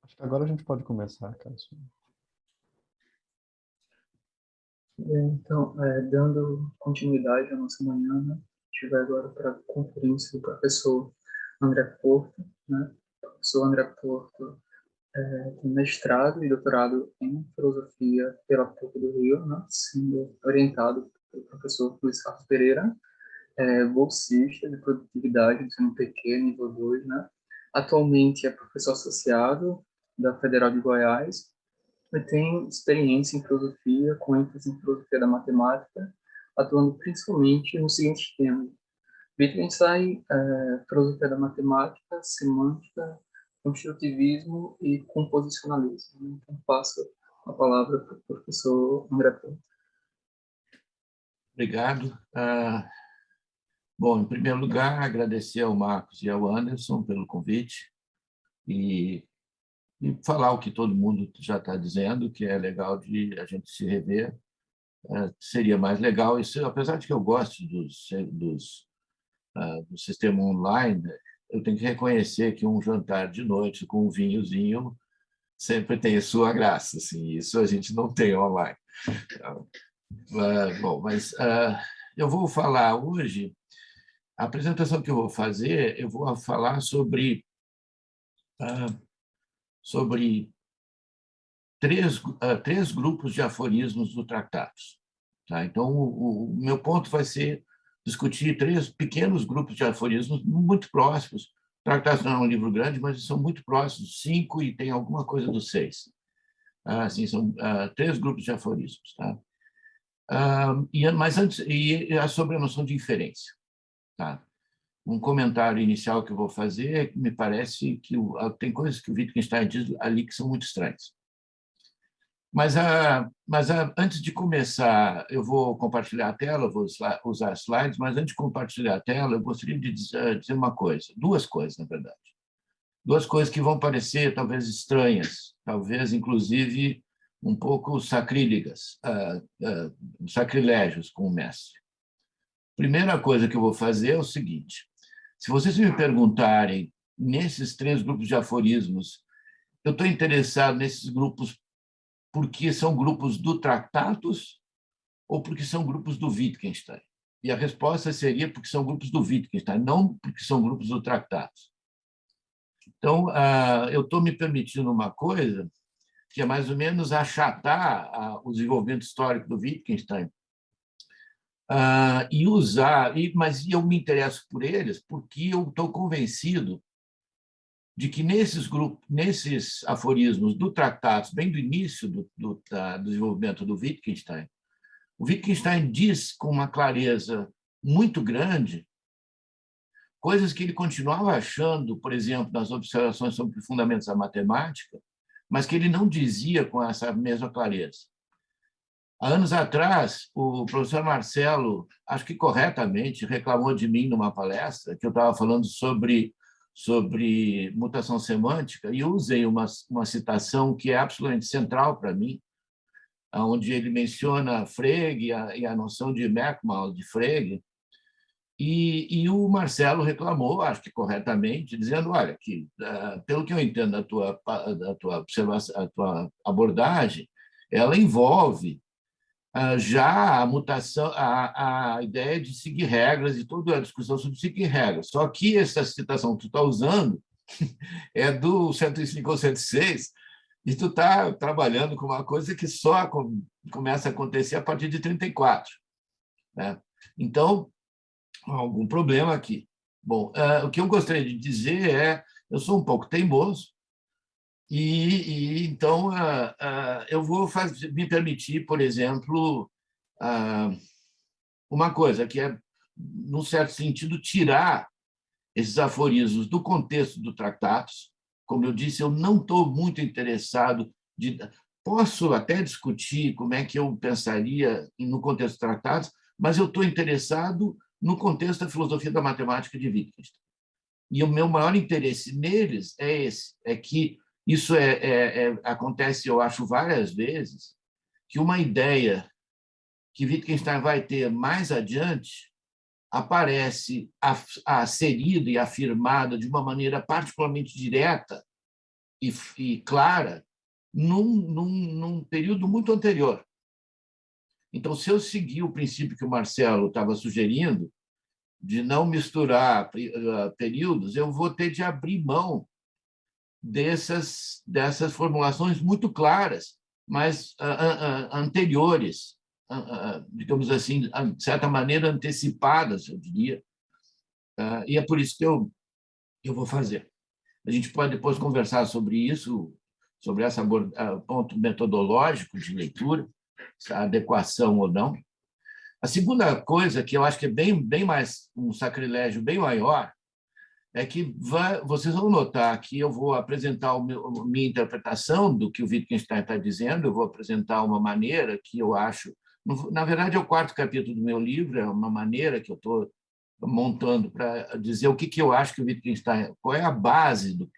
Acho que agora a gente pode começar, Cássio. Então, dando continuidade à nossa manhã, né, a gente vai agora para a conferência do professor André Porto, né? O professor André Porto tem mestrado e doutorado em filosofia pela PUC do Rio, né, sendo orientado pelo professor Luiz Carlos Pereira, bolsista de produtividade do CNPq, nível 2, né? Atualmente é professor associado da Federal de Goiás. Ele tem experiência em filosofia, com ênfase em filosofia da matemática, atuando principalmente nos seguintes temas: Wittgenstein, filosofia da matemática, semântica, construtivismo e composicionalismo. Então, passo a palavra para o professor André Porto. Obrigado. Bom, em primeiro lugar, agradecer ao Marcos e ao Anderson pelo convite e falar o que todo mundo já está dizendo, que é legal de a gente se rever. Seria mais legal, isso, apesar de que eu gosto do sistema online, eu tenho que reconhecer que um jantar de noite com um vinhozinho sempre tem a sua graça, assim, isso a gente não tem online. Bom, mas eu vou falar hoje, a apresentação que eu vou fazer, eu vou falar sobre três grupos de aforismos do Tratados. Tá? Então, o meu ponto vai ser discutir três pequenos grupos de aforismos muito próximos. Tratados não é um livro grande, mas são muito próximos, 5 e tem alguma coisa dos 6. Assim, são três grupos de aforismos. Tá? Mas antes, sobre a noção de inferência. Tá? Um comentário inicial que eu vou fazer é que me parece que tem coisas que o Wittgenstein diz ali que são muito estranhas. Mas antes de começar, eu vou compartilhar a tela, vou usar slides, mas antes de compartilhar a tela, eu gostaria de dizer uma coisa, duas coisas, na verdade. Duas coisas que vão parecer talvez estranhas, talvez, inclusive, um pouco sacrílegas, sacrilégios com o mestre. Primeira coisa que eu vou fazer é o seguinte: se vocês me perguntarem, nesses três grupos de aforismos, eu estou interessado nesses grupos porque são grupos do Tratados ou porque são grupos do Wittgenstein? E a resposta seria porque são grupos do Wittgenstein, não porque são grupos do Tratados. Então, eu estou me permitindo uma coisa que é mais ou menos achatar o desenvolvimento histórico do Wittgenstein e usar, mas eu me interesso por eles porque eu estou convencido de que nesses grupos, nesses aforismos do Tratados, bem do início do desenvolvimento do Wittgenstein, o Wittgenstein diz com uma clareza muito grande coisas que ele continuava achando, por exemplo, nas observações sobre fundamentos da matemática, mas que ele não dizia com essa mesma clareza. Há anos atrás, o professor Marcelo, acho que corretamente, reclamou de mim numa palestra que eu estava falando sobre mutação semântica, e eu usei uma citação que é absolutamente central para mim, onde ele menciona Frege e a noção de Merkmal de Frege, e o Marcelo reclamou, acho que corretamente, dizendo, olha, que pelo que eu entendo da tua observação, a tua abordagem, ela envolve já a mutação, a ideia de seguir regras e toda a discussão sobre seguir regras. Só que essa citação que tu está usando é do 105 ou 106, e tu está trabalhando com uma coisa que só começa a acontecer a partir de 34. Né? Então, há algum problema aqui. Bom, o que eu gostaria de dizer é, eu sou um pouco teimoso, então eu vou me permitir, por exemplo, uma coisa que é, num certo sentido, tirar esses aforismos do contexto do Tratados. Como eu disse, eu não estou muito interessado posso até discutir como é que eu pensaria no contexto dos Tratados, mas eu estou interessado no contexto da filosofia da matemática de Wittgenstein. E o meu maior interesse neles é esse, é que isso acontece, eu acho, várias vezes, que uma ideia que Wittgenstein vai ter mais adiante aparece aserida e afirmada de uma maneira particularmente direta e clara num período muito anterior. Então, se eu seguir o princípio que o Marcelo estava sugerindo, de não misturar períodos, eu vou ter de abrir mão dessas formulações muito claras, mas anteriores, digamos assim, de certa maneira antecipadas, eu diria, e é por isso que eu vou fazer. A gente pode depois conversar sobre isso, sobre esse ponto metodológico de leitura, essa adequação ou não. A segunda coisa, que eu acho que é bem mais um sacrilégio bem maior, é que vocês vão notar que eu vou apresentar a minha interpretação do que o Wittgenstein está dizendo, eu vou apresentar uma maneira que eu acho... Na verdade, é o 4º capítulo do meu livro, é uma maneira que eu estou montando para dizer o que eu acho que o Wittgenstein... Qual é a base do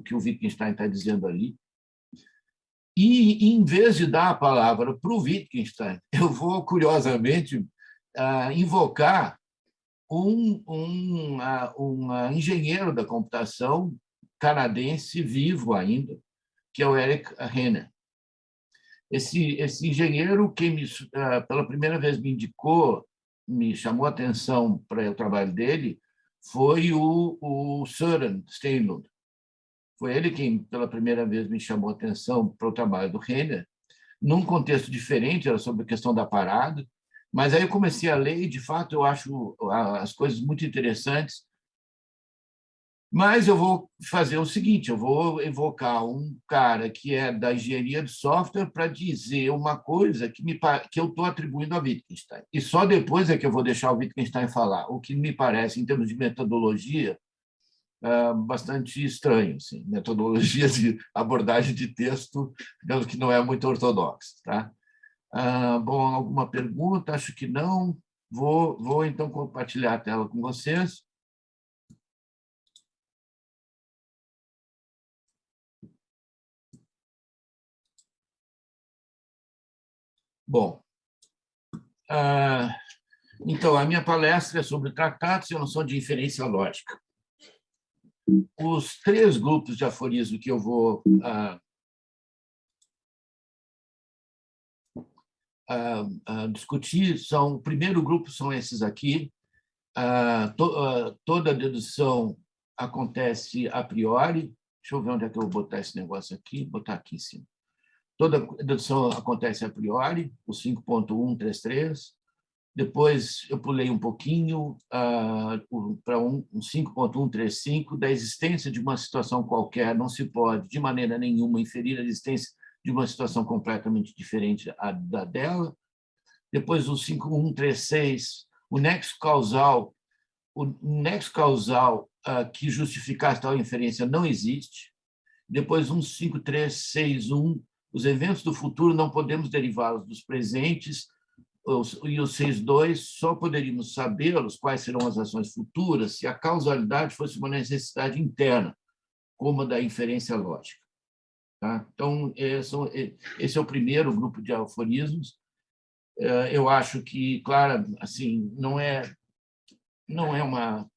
que o Wittgenstein está dizendo ali. E, em vez de dar a palavra para o Wittgenstein, eu vou, curiosamente, invocar um engenheiro da computação canadense vivo ainda, que é o Eric Renner. Esse engenheiro, quem pela primeira vez me indicou, me chamou a atenção para o trabalho dele, foi o Søren Steenlund. Foi ele quem, pela primeira vez, me chamou a atenção para o trabalho do Renner, num contexto diferente, era sobre a questão da parada, mas aí eu comecei a ler e, de fato, eu acho as coisas muito interessantes. Mas eu vou fazer o seguinte, eu vou evocar um cara que é da engenharia de software para dizer uma coisa que eu estou atribuindo a Wittgenstein. E só depois é que eu vou deixar o Wittgenstein falar, o que me parece, em termos de metodologia, bastante estranho, assim, metodologia de abordagem de texto, digamos que não é muito ortodoxa. Tá? Bom, alguma pergunta? Acho que não. Vou então compartilhar a tela com vocês. Bom, então, a minha palestra é sobre tratados e noção de inferência lógica. Os 3 grupos de aforismo que eu vou discutir são, o primeiro grupo são esses aqui. Toda dedução acontece a priori. Deixa eu ver onde é que eu vou botar esse negócio aqui. Vou botar aqui em cima. Toda dedução acontece a priori, o 5.133. Depois eu pulei um pouquinho para um 5.135, da existência de uma situação qualquer não se pode, de maneira nenhuma, inferir a existência de uma situação completamente diferente da dela. Depois o 5.136, o nexo causal que justificasse tal inferência não existe. Depois, 5.361, os eventos do futuro não podemos derivá-los dos presentes, e o 6.2, só poderíamos sabê-los, quais serão as ações futuras, se a causalidade fosse uma necessidade interna, como a da inferência lógica. Tá? Então, esse é o primeiro grupo de aforismos. Eu acho que, claro, assim, não é uma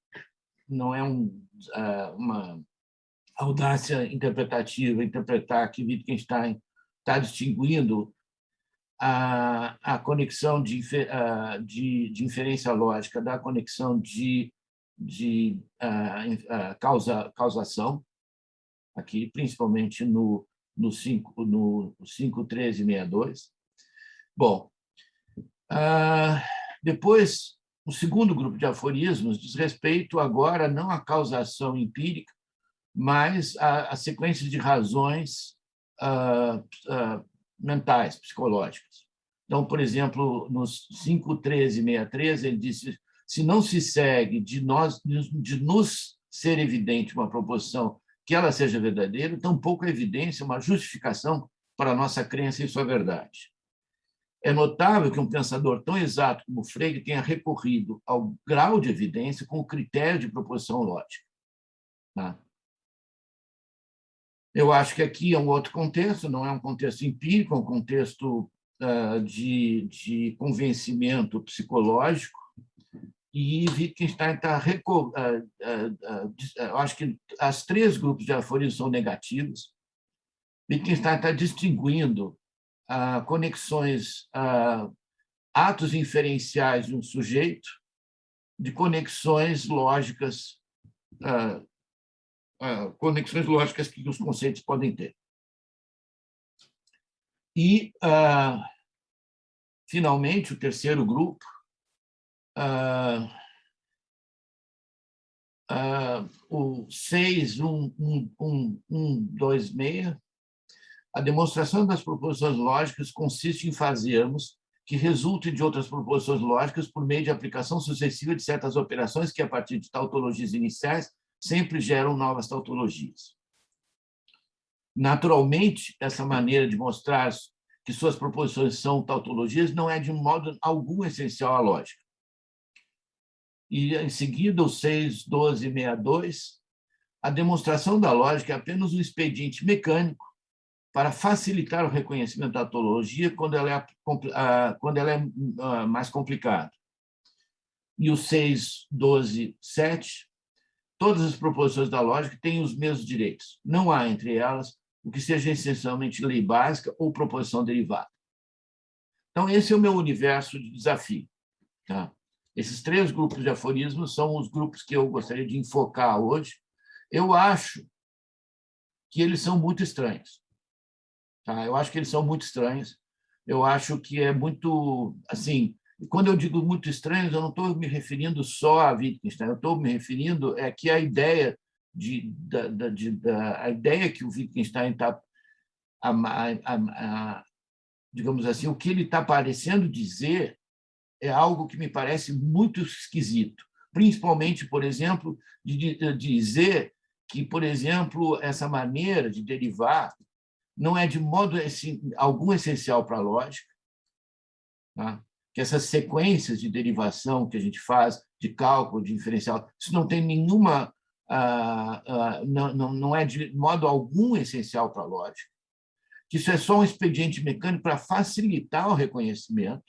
audácia interpretativa interpretar que Wittgenstein está distinguindo a conexão de inferência lógica da conexão de causação, aqui, principalmente no 5.1362. Bom, depois, o segundo grupo de aforismos diz respeito agora não à causação empírica, mas à sequência de razões mentais, psicológicas. Então, por exemplo, nos 5.1363, ele disse: se não se segue de nos ser evidente uma proposição que ela seja verdadeira, tampouco é evidência uma justificação para a nossa crença em sua verdade. É notável que um pensador tão exato como Frege tenha recorrido ao grau de evidência com o critério de proposição lógica. Tá? Eu acho que aqui é um outro contexto, não é um contexto empírico, é um contexto de convencimento psicológico, e Wittgenstein está... Eu acho que as 3 grupos de aforismos são negativos, Wittgenstein está distinguindo conexões, atos inferenciais de um sujeito de conexões lógicas, que os conceitos podem ter. E, finalmente, o terceiro grupo, o 6.1.1.1.2.6, a demonstração das proposições lógicas consiste em fazermos que resulte de outras proposições lógicas por meio de aplicação sucessiva de certas operações que, a partir de tautologias iniciais, sempre geram novas tautologias. Naturalmente, essa maneira de mostrar que suas proposições são tautologias não é de modo algum essencial à lógica. E, em seguida, o 6.12.62, a demonstração da lógica é apenas um expediente mecânico para facilitar o reconhecimento da tautologia quando ela é mais complicada. E o 6.12.7, todas as proposições da lógica têm os mesmos direitos. Não há entre elas o que seja essencialmente lei básica ou proposição derivada. Então, esse é o meu universo de desafio. Tá? Esses 3 grupos de aforismos são os grupos que eu gostaria de enfocar hoje. Eu acho que eles são muito estranhos. Tá? Eu acho que eles são muito estranhos. Eu acho que é muito... Assim, quando eu digo muito estranhos, eu não estou me referindo só a Wittgenstein, eu estou me referindo que a ideia a ideia que o Wittgenstein está, digamos assim, o que ele está parecendo dizer é algo que me parece muito esquisito, principalmente, por exemplo, de dizer que, por exemplo, essa maneira de derivar não é de modo algum essencial para a lógica, tá? Que essas sequências de derivação que a gente faz, de cálculo, de diferencial, isso não tem nenhuma... não é de modo algum essencial para a lógica, que isso é só um expediente mecânico para facilitar o reconhecimento.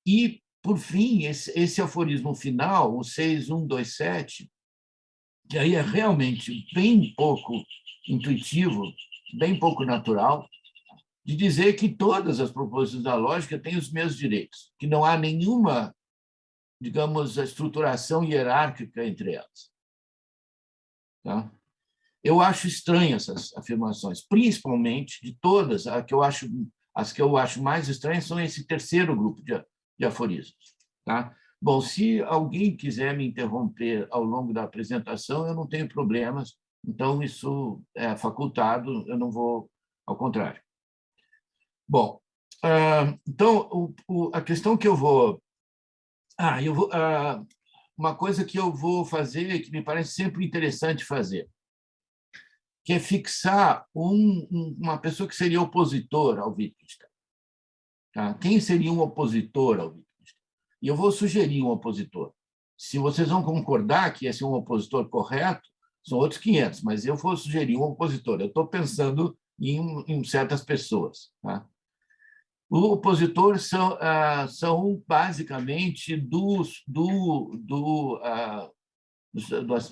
E, por fim, esse aforismo final, o 6.1.2.7, que aí é realmente bem pouco intuitivo, bem pouco natural, de dizer que todas as proposições da lógica têm os mesmos direitos, que não há nenhuma, digamos, estruturação hierárquica entre elas. Tá? Eu acho estranho essas afirmações, principalmente de todas, as que eu acho mais estranhas são esse terceiro grupo de aforismos. Tá? Bom, se alguém quiser me interromper ao longo da apresentação, eu não tenho problemas, então isso é facultado, eu não vou ao contrário. Bom, então, a questão que eu vou... uma coisa que eu vou fazer, que me parece sempre interessante fazer, que é fixar uma pessoa que seria opositor ao Wittgenstein. Tá? Quem seria um opositor ao Wittgenstein? E eu vou sugerir um opositor. Se vocês vão concordar que esse é um opositor correto, são outros 500, mas eu vou sugerir um opositor. Eu estou pensando em certas pessoas. Tá? O opositor são basicamente do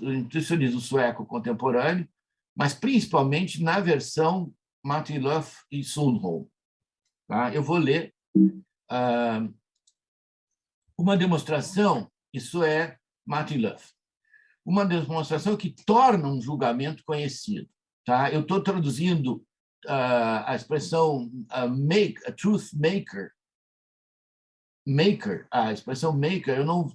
intuicionismo sueco contemporâneo, mas principalmente na versão Martin Löf e Sundholm. Tá? Eu vou ler uma demonstração, isso é Martin Löf, uma demonstração que torna um julgamento conhecido. Tá? Eu estou traduzindo a expressão a truth maker, a expressão maker, eu não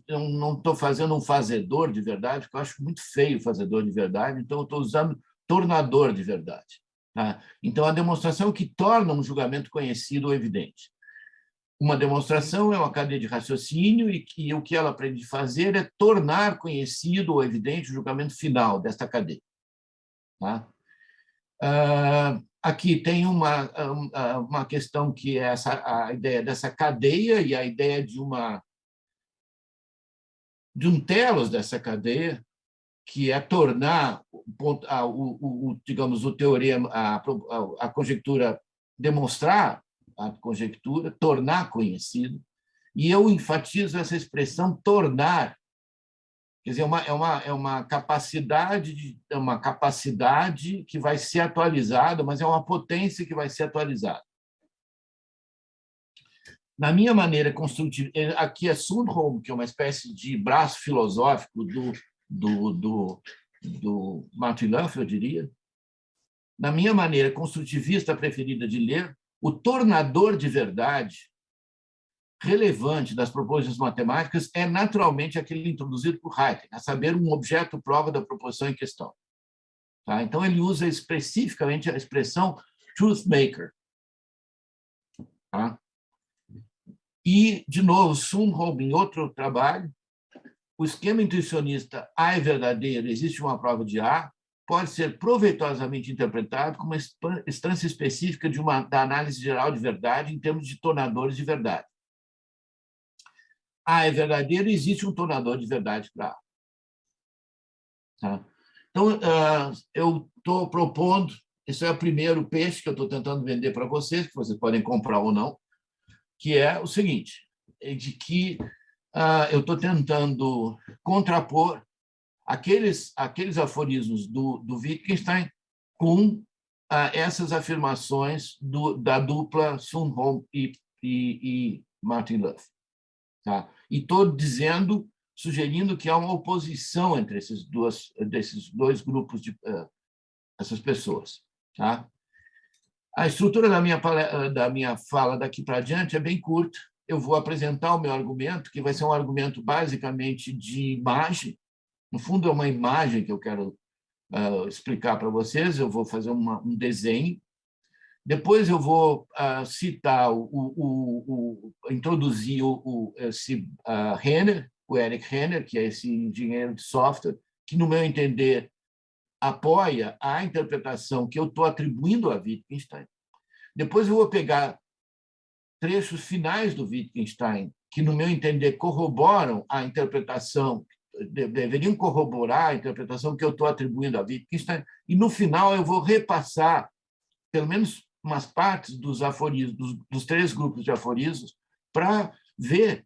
estou fazendo um fazedor de verdade, porque eu acho muito feio fazedor de verdade, então eu estou usando tornador de verdade. Tá? Então, a demonstração que torna um julgamento conhecido ou evidente. Uma demonstração é uma cadeia de raciocínio e que o que ela aprende a fazer é tornar conhecido ou evidente o julgamento final desta cadeia. Tá? Aqui tem uma questão que é a ideia dessa cadeia e a ideia de um telos dessa cadeia, que é tornar, digamos, o teorema, a conjectura, demonstrar a conjectura, tornar conhecido, e eu enfatizo essa expressão tornar, Quer dizer, é uma capacidade que vai ser atualizada, mas é uma potência que vai ser atualizada. Na minha maneira construtiva, aqui é Sundholm, que é uma espécie de braço filosófico do Martin Luff, eu diria. Na minha maneira construtivista preferida de ler, o tornador de verdade relevante das proposições matemáticas é naturalmente aquele introduzido por Heidegger, a saber, um objeto prova da proposição em questão. Tá? Então, ele usa especificamente a expressão truth maker. Tá? E, de novo, Sundholm, em outro trabalho, o esquema intuicionista A é verdadeiro, existe uma prova de A, pode ser proveitosamente interpretado como uma instância específica da análise geral de verdade em termos de tornadores de verdade. A é verdadeiro, existe um tornador de verdade para A. Tá? Então, eu estou propondo, esse é o primeiro peixe que eu estou tentando vender para vocês, que vocês podem comprar ou não, que é o seguinte, de que eu estou tentando contrapor aqueles aforismos do Wittgenstein com essas afirmações da dupla Sundholm e Martin Luff. Tá? E estou sugerindo que há uma oposição entre desses dois grupos essas pessoas. Tá? A estrutura da minha fala daqui para diante é bem curta. Eu vou apresentar o meu argumento, que vai ser um argumento basicamente de imagem. No fundo, é uma imagem que eu quero explicar para vocês. Eu vou fazer um desenho. Depois eu vou citar, introduzir esse Renner, o Eric Renner, que é esse engenheiro de software, que, no meu entender, apoia a interpretação que eu estou atribuindo a Wittgenstein. Depois eu vou pegar trechos finais do Wittgenstein, que, no meu entender, corroboram a interpretação, deveriam corroborar a interpretação que eu estou atribuindo a Wittgenstein, e, no final, eu vou repassar, pelo menos, umas partes dos aforismos, dos três grupos de aforismos, para ver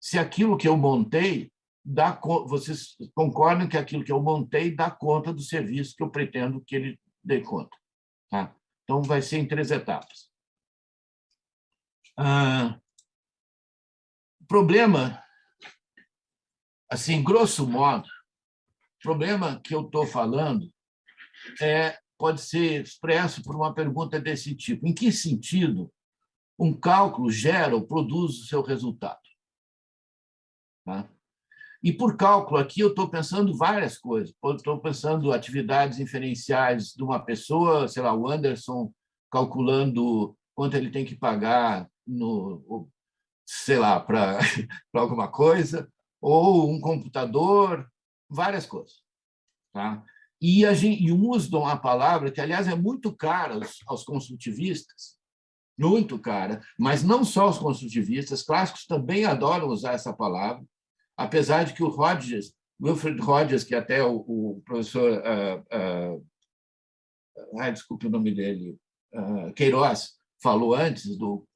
se aquilo que eu montei vocês concordam que aquilo que eu montei dá conta do serviço que eu pretendo que ele dê conta. Tá? Então, vai ser em 3 etapas. Problema, assim, grosso modo, o problema que eu estou falando pode ser expresso por uma pergunta desse tipo. Em que sentido um cálculo gera ou produz o seu resultado? Tá? E, por cálculo, aqui eu estou pensando várias coisas. Estou pensando atividades inferenciais de uma pessoa, sei lá, o Anderson calculando quanto ele tem que pagar sei lá, para alguma coisa, ou um computador, várias coisas. Tá? E usam a palavra, que, aliás, é muito cara aos construtivistas, muito cara, mas não só os construtivistas, clássicos também adoram usar essa palavra, apesar de que o Wilfred Rogers, que até o professor, desculpe o nome dele, Queiroz, falou antes, do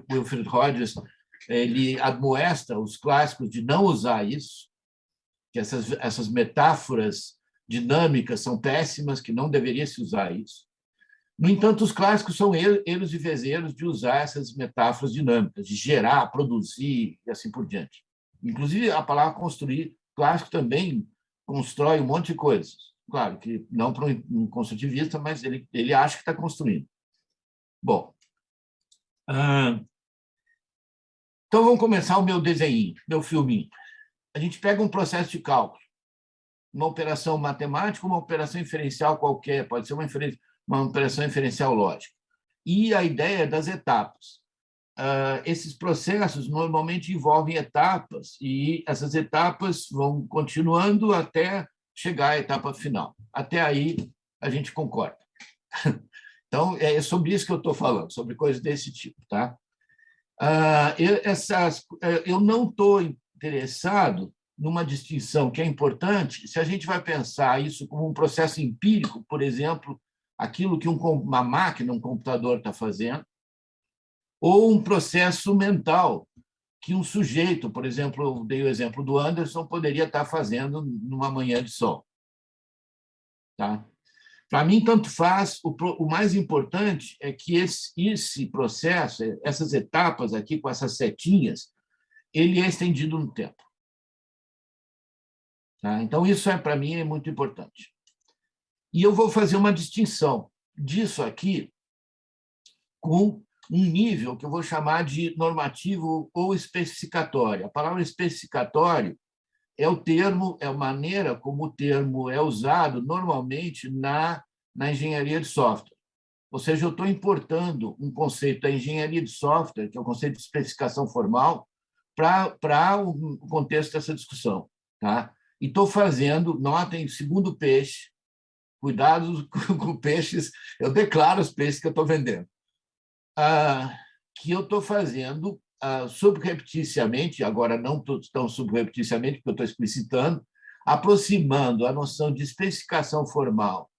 Wilfred Rogers, ele admoesta os clássicos de não usar isso, que essas metáforas dinâmicas são péssimas, que não deveria se usar isso. No entanto, os clássicos são eles e vezeiros de usar essas metáforas dinâmicas, de gerar, produzir e assim por diante. Inclusive, a palavra construir, clássico também constrói um monte de coisas. Claro que não para um construtivista, mas ele acha que está construindo. Bom, então vamos começar o meu desenho, meu filminho. A gente pega um processo de cálculo, uma operação matemática, uma operação inferencial qualquer, pode ser uma operação inferencial lógica. E a ideia das etapas. Esses processos normalmente envolvem etapas, e essas etapas vão continuando até chegar à etapa final. Até aí, a gente concorda. Então, é sobre isso que eu estou falando, sobre coisas desse tipo. Tá? Eu não estou interessado numa distinção que é importante se a gente vai pensar isso como um processo empírico, por exemplo, aquilo que uma máquina, um computador está fazendo, ou um processo mental, que um sujeito, por exemplo, eu dei o exemplo do Anderson, poderia estar fazendo numa manhã de sol. Tá? Para mim, tanto faz, o mais importante é que esse processo, essas etapas aqui, com essas setinhas, ele é estendido no tempo. Tá? Então, isso para mim é muito importante. E eu vou fazer uma distinção disso aqui com um nível que eu vou chamar de normativo ou especificatório. A palavra especificatório é o termo, é a maneira como o termo é usado normalmente na engenharia de software. Ou seja, eu estou importando um conceito da engenharia de software, que é o conceito de especificação formal, para o contexto dessa discussão. Tá? E estou fazendo, notem, segundo peixe, cuidado com peixes, eu declaro os peixes que eu estou vendendo, que eu estou fazendo subrepticiamente, agora não tão subrepticiamente, porque eu estou explicitando, aproximando a noção de especificação formal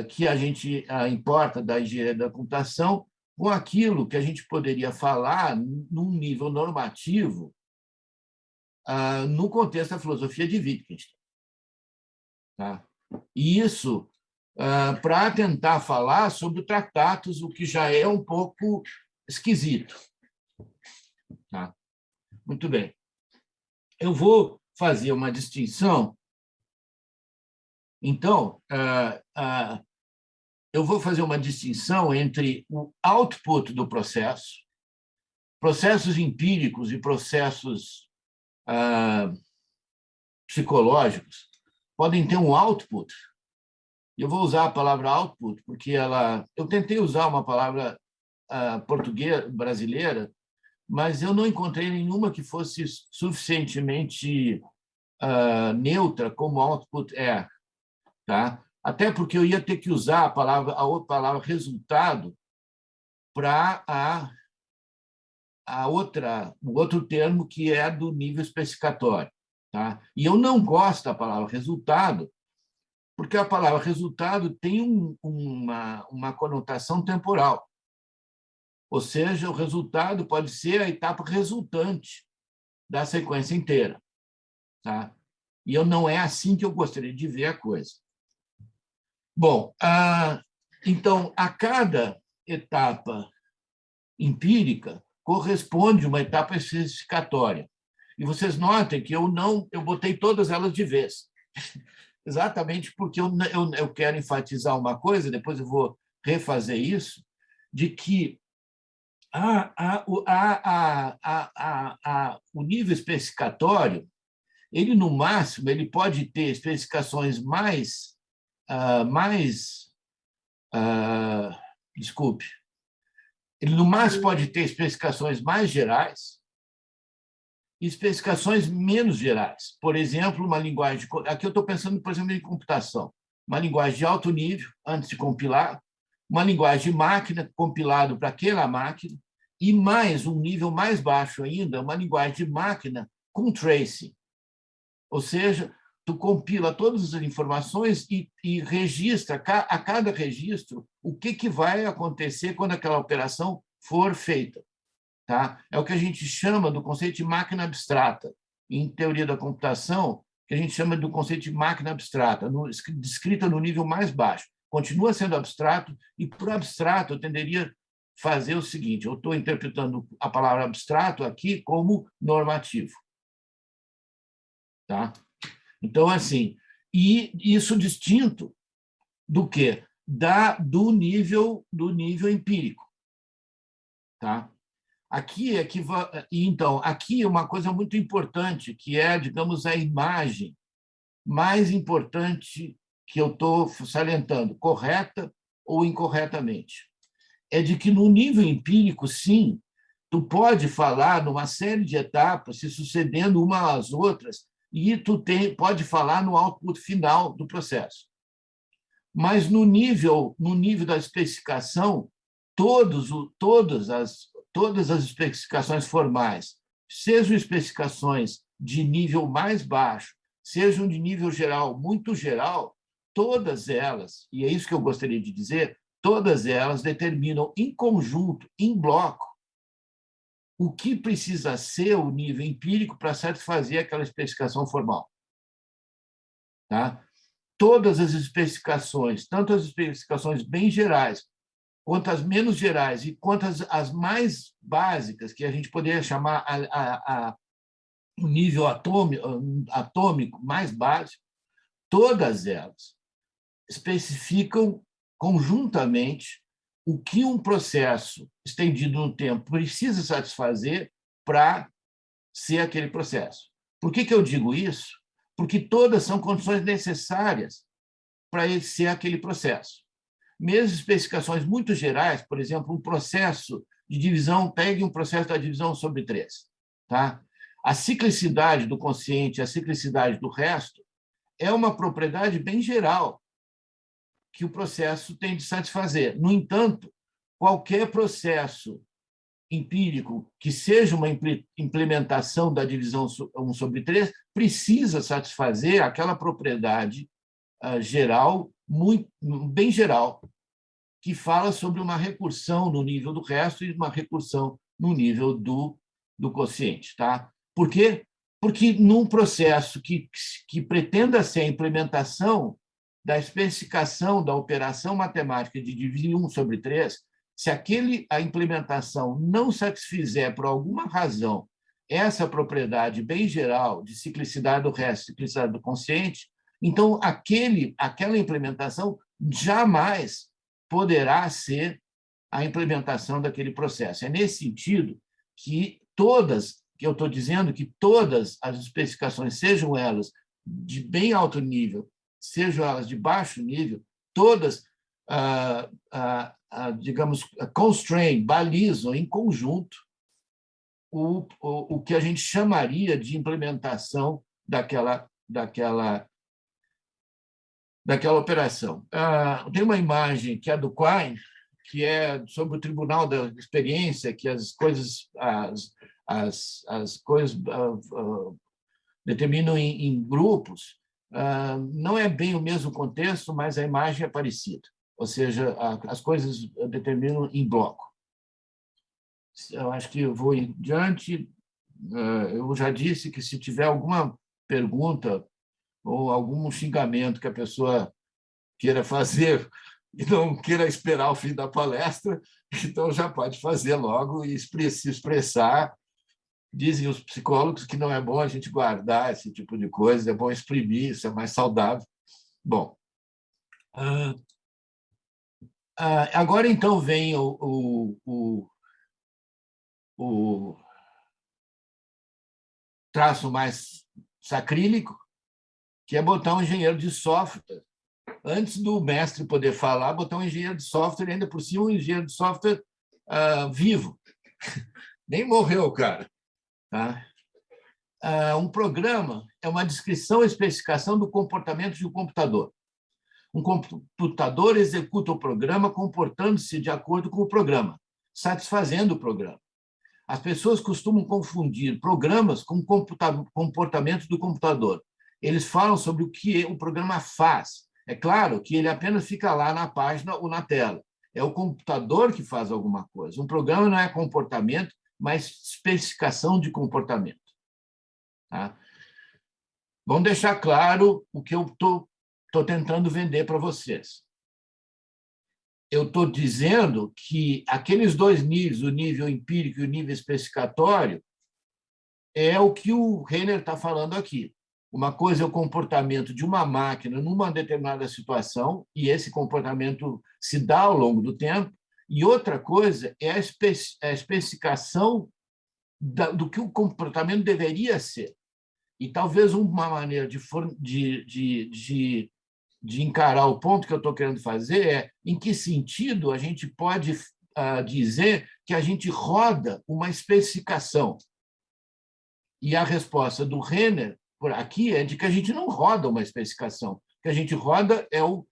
que a gente importa da engenharia da computação com aquilo que a gente poderia falar num nível normativo no contexto da filosofia de Wittgenstein. Tá? E isso para tentar falar sobre o Tractatus, o que já é um pouco esquisito. Tá? Muito bem. Eu vou fazer uma distinção. Então, eu vou fazer uma distinção entre o output do processo, processos empíricos e processos psicológicos podem ter um output. Eu vou usar a palavra output porque eu tentei usar uma palavra portuguesa brasileira, mas eu não encontrei nenhuma que fosse suficientemente neutra como output é, tá? Até porque eu ia ter que usar a outra palavra resultado para o outro termo que é do nível especificatório, tá? E eu não gosto da palavra resultado, porque a palavra resultado tem uma conotação temporal. Ou seja, o resultado pode ser a etapa resultante da sequência inteira. Tá? E não é assim que eu gostaria de ver a coisa. Bom, então, a cada etapa empírica corresponde uma etapa especificatória. E vocês notem que eu botei todas elas de vez. Exatamente porque eu quero enfatizar uma coisa, depois eu vou refazer isso, de que o nível especificatório, ele, no máximo, ele pode ter especificações desculpe, ele, no máximo, pode ter especificações mais gerais e especificações menos gerais. Por exemplo, uma linguagem... Aqui eu estou pensando, por exemplo, em computação. Uma linguagem de alto nível, antes de compilar, uma linguagem de máquina, compilado para aquela máquina, e mais um nível mais baixo ainda, uma linguagem de máquina com tracing. Ou seja, tu compila todas as informações e registra a cada registro o que vai acontecer quando aquela operação for feita. Tá? É o que a gente chama do conceito de máquina abstrata. Em teoria da computação, que a gente chama do conceito de máquina abstrata, descrita no nível mais baixo. Continua sendo abstrato, e, por abstrato, eu tenderia a fazer o seguinte: eu estou interpretando a palavra abstrato aqui como normativo. Tá? Então, assim, e isso distinto do quê? Do nível empírico. Tá? Aqui então, aqui uma coisa muito importante, que é, digamos, a imagem mais importante que eu estou salientando, correta ou incorretamente, é de que no nível empírico, sim, tu pode falar numa série de etapas se sucedendo uma às outras e tu pode falar no output final do processo. Mas no nível da especificação, todas as especificações formais, sejam especificações de nível mais baixo, sejam de nível geral, muito geral, todas elas, e é isso que eu gostaria de dizer, todas elas determinam em conjunto, em bloco, o que precisa ser o nível empírico para satisfazer aquela especificação formal. Tá? Todas as especificações, tanto as especificações bem gerais, quanto as menos gerais e quanto as mais básicas, que a gente poderia chamar o nível atômico mais básico, todas elas especificam conjuntamente o que um processo estendido no tempo precisa satisfazer para ser aquele processo. Por que eu digo isso? Porque todas são condições necessárias para ele ser aquele processo. Mesmo especificações muito gerais, por exemplo, um processo de divisão, pegue um processo da divisão sobre 3. Tá? A ciclicidade do consciente, a ciclicidade do resto, é uma propriedade bem geral que o processo tem de satisfazer. No entanto, qualquer processo empírico que seja uma implementação da divisão 1 sobre 3 precisa satisfazer aquela propriedade geral, bem geral, que fala sobre uma recursão no nível do resto e uma recursão no nível do consciente. Tá? Por quê? Porque num processo que pretenda ser a implementação da especificação da operação matemática de dividir 1 sobre 3, se a implementação não satisfizer, por alguma razão, essa propriedade bem geral de ciclicidade do resto, ciclicidade do consciente, então aquela implementação jamais poderá ser a implementação daquele processo. É nesse sentido que eu estou dizendo que todas as especificações, sejam elas de bem alto nível, sejam elas de baixo nível, todas, digamos, constrain, balizam em conjunto o que a gente chamaria de implementação daquela operação. Tem uma imagem que é do Quine, que é sobre o Tribunal da Experiência, que as coisas determinam em grupos. Não é bem o mesmo contexto, mas a imagem é parecida. Ou seja, as coisas determinam em bloco. Eu acho que eu vou em diante. Eu já disse que, se tiver alguma pergunta ou algum xingamento que a pessoa queira fazer e não queira esperar o fim da palestra, então já pode fazer logo e se expressar. Dizem os psicólogos que não é bom a gente guardar esse tipo de coisa, é bom exprimir, isso é mais saudável. Bom, agora, então, vem o traço mais sacrílico, que é botar um engenheiro de software. Antes do mestre poder falar, botar um engenheiro de software, ainda por cima um engenheiro de software vivo. Nem morreu o cara. Tá? Um programa é uma descrição e especificação do comportamento de um computador. Um computador executa o programa comportando-se de acordo com o programa, satisfazendo o programa. As pessoas costumam confundir programas com comportamento do computador. Eles falam sobre o que o programa faz. É claro que ele apenas fica lá na página ou na tela. É o computador que faz alguma coisa. Um programa não é comportamento, mas especificação de comportamento. Tá? Vamos deixar claro o que eu estou tentando vender para vocês. Eu estou dizendo que aqueles dois níveis, o nível empírico e o nível especificatório, é o que o Renner está falando aqui. Uma coisa é o comportamento de uma máquina numa determinada situação, e esse comportamento se dá ao longo do tempo, e outra coisa é a especificação do que o comportamento deveria ser. E talvez uma maneira de encarar o ponto que eu estou querendo fazer é em que sentido a gente pode dizer que a gente roda uma especificação. E a resposta do Renner por aqui é de que a gente não roda uma especificação. O que a gente roda é o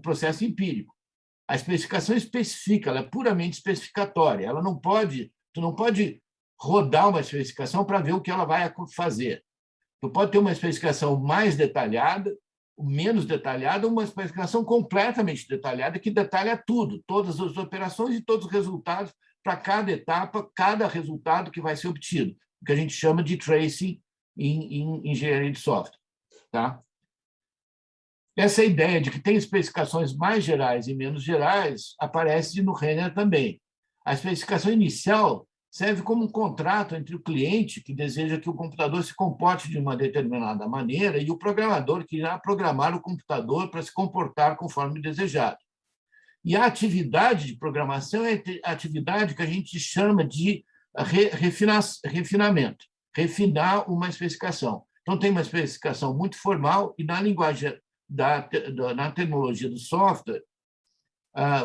processo empírico. A especificação especifica, ela é puramente especificatória. Tu não pode rodar uma especificação para ver o que ela vai fazer. Tu pode ter uma especificação mais detalhada, menos detalhada, uma especificação completamente detalhada que detalha tudo, todas as operações e todos os resultados para cada etapa, cada resultado que vai ser obtido, o que a gente chama de tracing em engenharia de software. Tá? Essa ideia de que tem especificações mais gerais e menos gerais aparece no Renner também. A especificação inicial serve como um contrato entre o cliente, que deseja que o computador se comporte de uma determinada maneira, e o programador, que irá programar o computador para se comportar conforme desejado. E a atividade de programação é a atividade que a gente chama de refinamento, refinar uma especificação. Então, tem uma especificação muito formal, e na linguagem na tecnologia do software,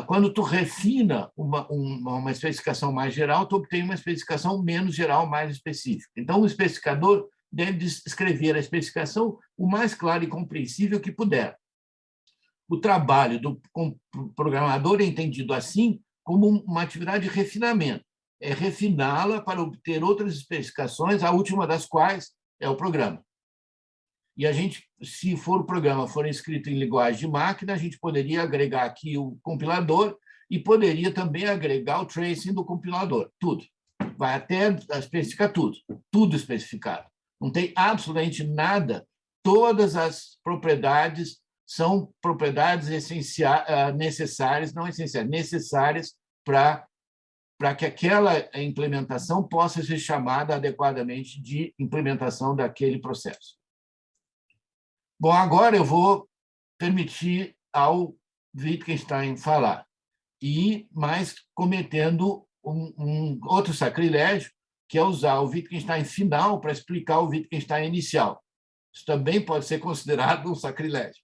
quando tu refina uma especificação mais geral, tu obtém uma especificação menos geral, mais específica. Então, o especificador deve escrever a especificação o mais claro e compreensível que puder. O trabalho do programador é entendido assim como uma atividade de refinamento. É refiná-la para obter outras especificações, a última das quais é o programa. E a gente, se o programa for escrito em linguagem de máquina, a gente poderia agregar aqui o compilador e poderia também agregar o tracing do compilador, tudo. Vai até especificar tudo especificado. Não tem absolutamente nada, todas as propriedades são propriedades necessárias, não essenciais, necessárias para que aquela implementação possa ser chamada adequadamente de implementação daquele processo. Bom, agora eu vou permitir ao Wittgenstein falar, mas cometendo um outro sacrilégio, que é usar o Wittgenstein final para explicar o Wittgenstein inicial. Isso também pode ser considerado um sacrilégio.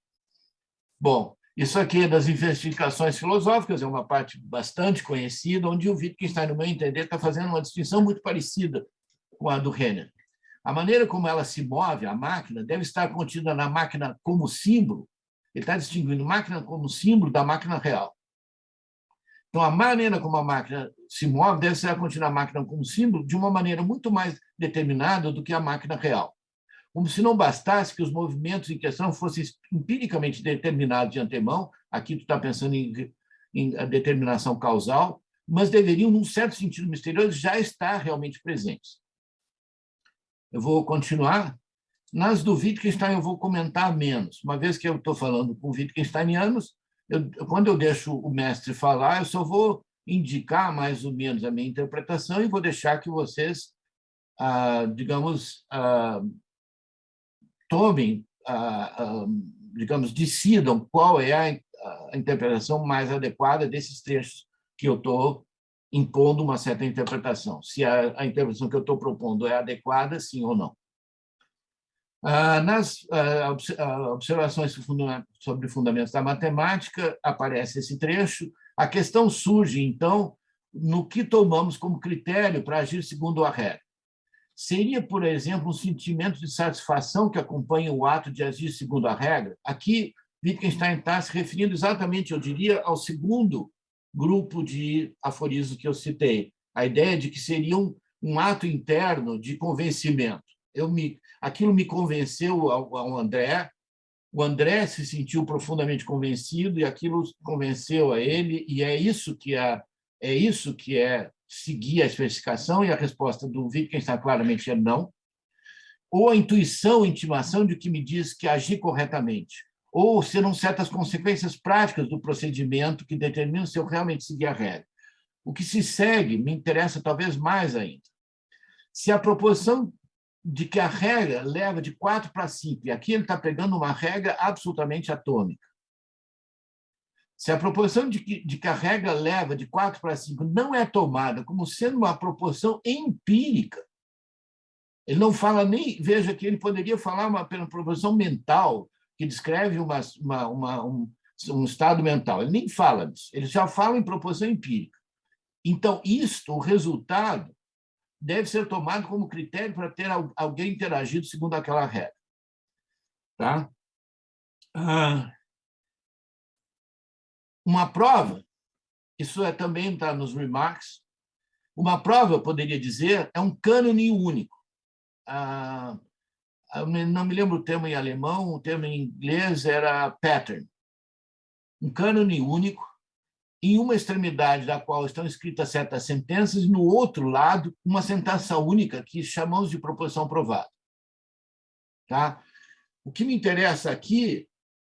Bom, isso aqui é das investigações filosóficas, é uma parte bastante conhecida, onde o Wittgenstein, no meu entender, está fazendo uma distinção muito parecida com a do Renner. A maneira como ela se move, a máquina, deve estar contida na máquina como símbolo. Ele está distinguindo máquina como símbolo da máquina real. Então, a maneira como a máquina se move deve ser contida na máquina como símbolo de uma maneira muito mais determinada do que a máquina real. Como se não bastasse que os movimentos em questão fossem empiricamente determinados de antemão, aqui tu está pensando em determinação causal, mas deveriam, num certo sentido misterioso, já estar realmente presentes. Eu vou continuar. Nas do Wittgenstein eu vou comentar menos. Uma vez que eu estou falando com Wittgensteinianos, quando eu deixo o mestre falar, eu só vou indicar mais ou menos a minha interpretação e vou deixar que vocês, digamos, tomem, digamos, decidam qual é a interpretação mais adequada desses trechos que eu estou impondo uma certa interpretação. Se a interpretação que eu estou propondo é adequada, sim ou não. Nas observações sobre fundamentos da matemática, aparece esse trecho. A questão surge, então, no que tomamos como critério para agir segundo a regra. Seria, por exemplo, um sentimento de satisfação que acompanha o ato de agir segundo a regra? Aqui, Wittgenstein está se referindo exatamente, eu diria, ao segundo grupo de aforismos que eu citei. A ideia de que seria um ato interno de convencimento. Aquilo me convenceu ao André, o André se sentiu profundamente convencido e aquilo convenceu a ele, e é isso que é seguir a especificação, e a resposta do Wittgenstein claramente é não. Ou a intuição, a intimação de que me diz que agir corretamente, ou serão certas consequências práticas do procedimento que determinam se eu realmente seguir a regra. O que se segue me interessa talvez mais ainda. Se a proporção de que a regra leva de 4 para 5, e aqui ele está pegando uma regra absolutamente atômica. Se a proporção de que a regra leva de 4 para 5 não é tomada como sendo uma proporção empírica, ele não fala nem... Veja que ele poderia falar uma proporção mental, que descreve um estado mental. Ele nem fala disso, ele já fala em proporção empírica. Então, o resultado, deve ser tomado como critério para ter alguém interagido segundo aquela regra. Tá? Uma prova, isso também está nos remarks, uma prova, eu poderia dizer, é um cânone único. Não me lembro o termo em alemão, o termo em inglês era pattern. Um cânone único, em uma extremidade da qual estão escritas certas sentenças, e no outro lado, uma sentença única, que chamamos de proposição provada. Tá? O que me interessa aqui,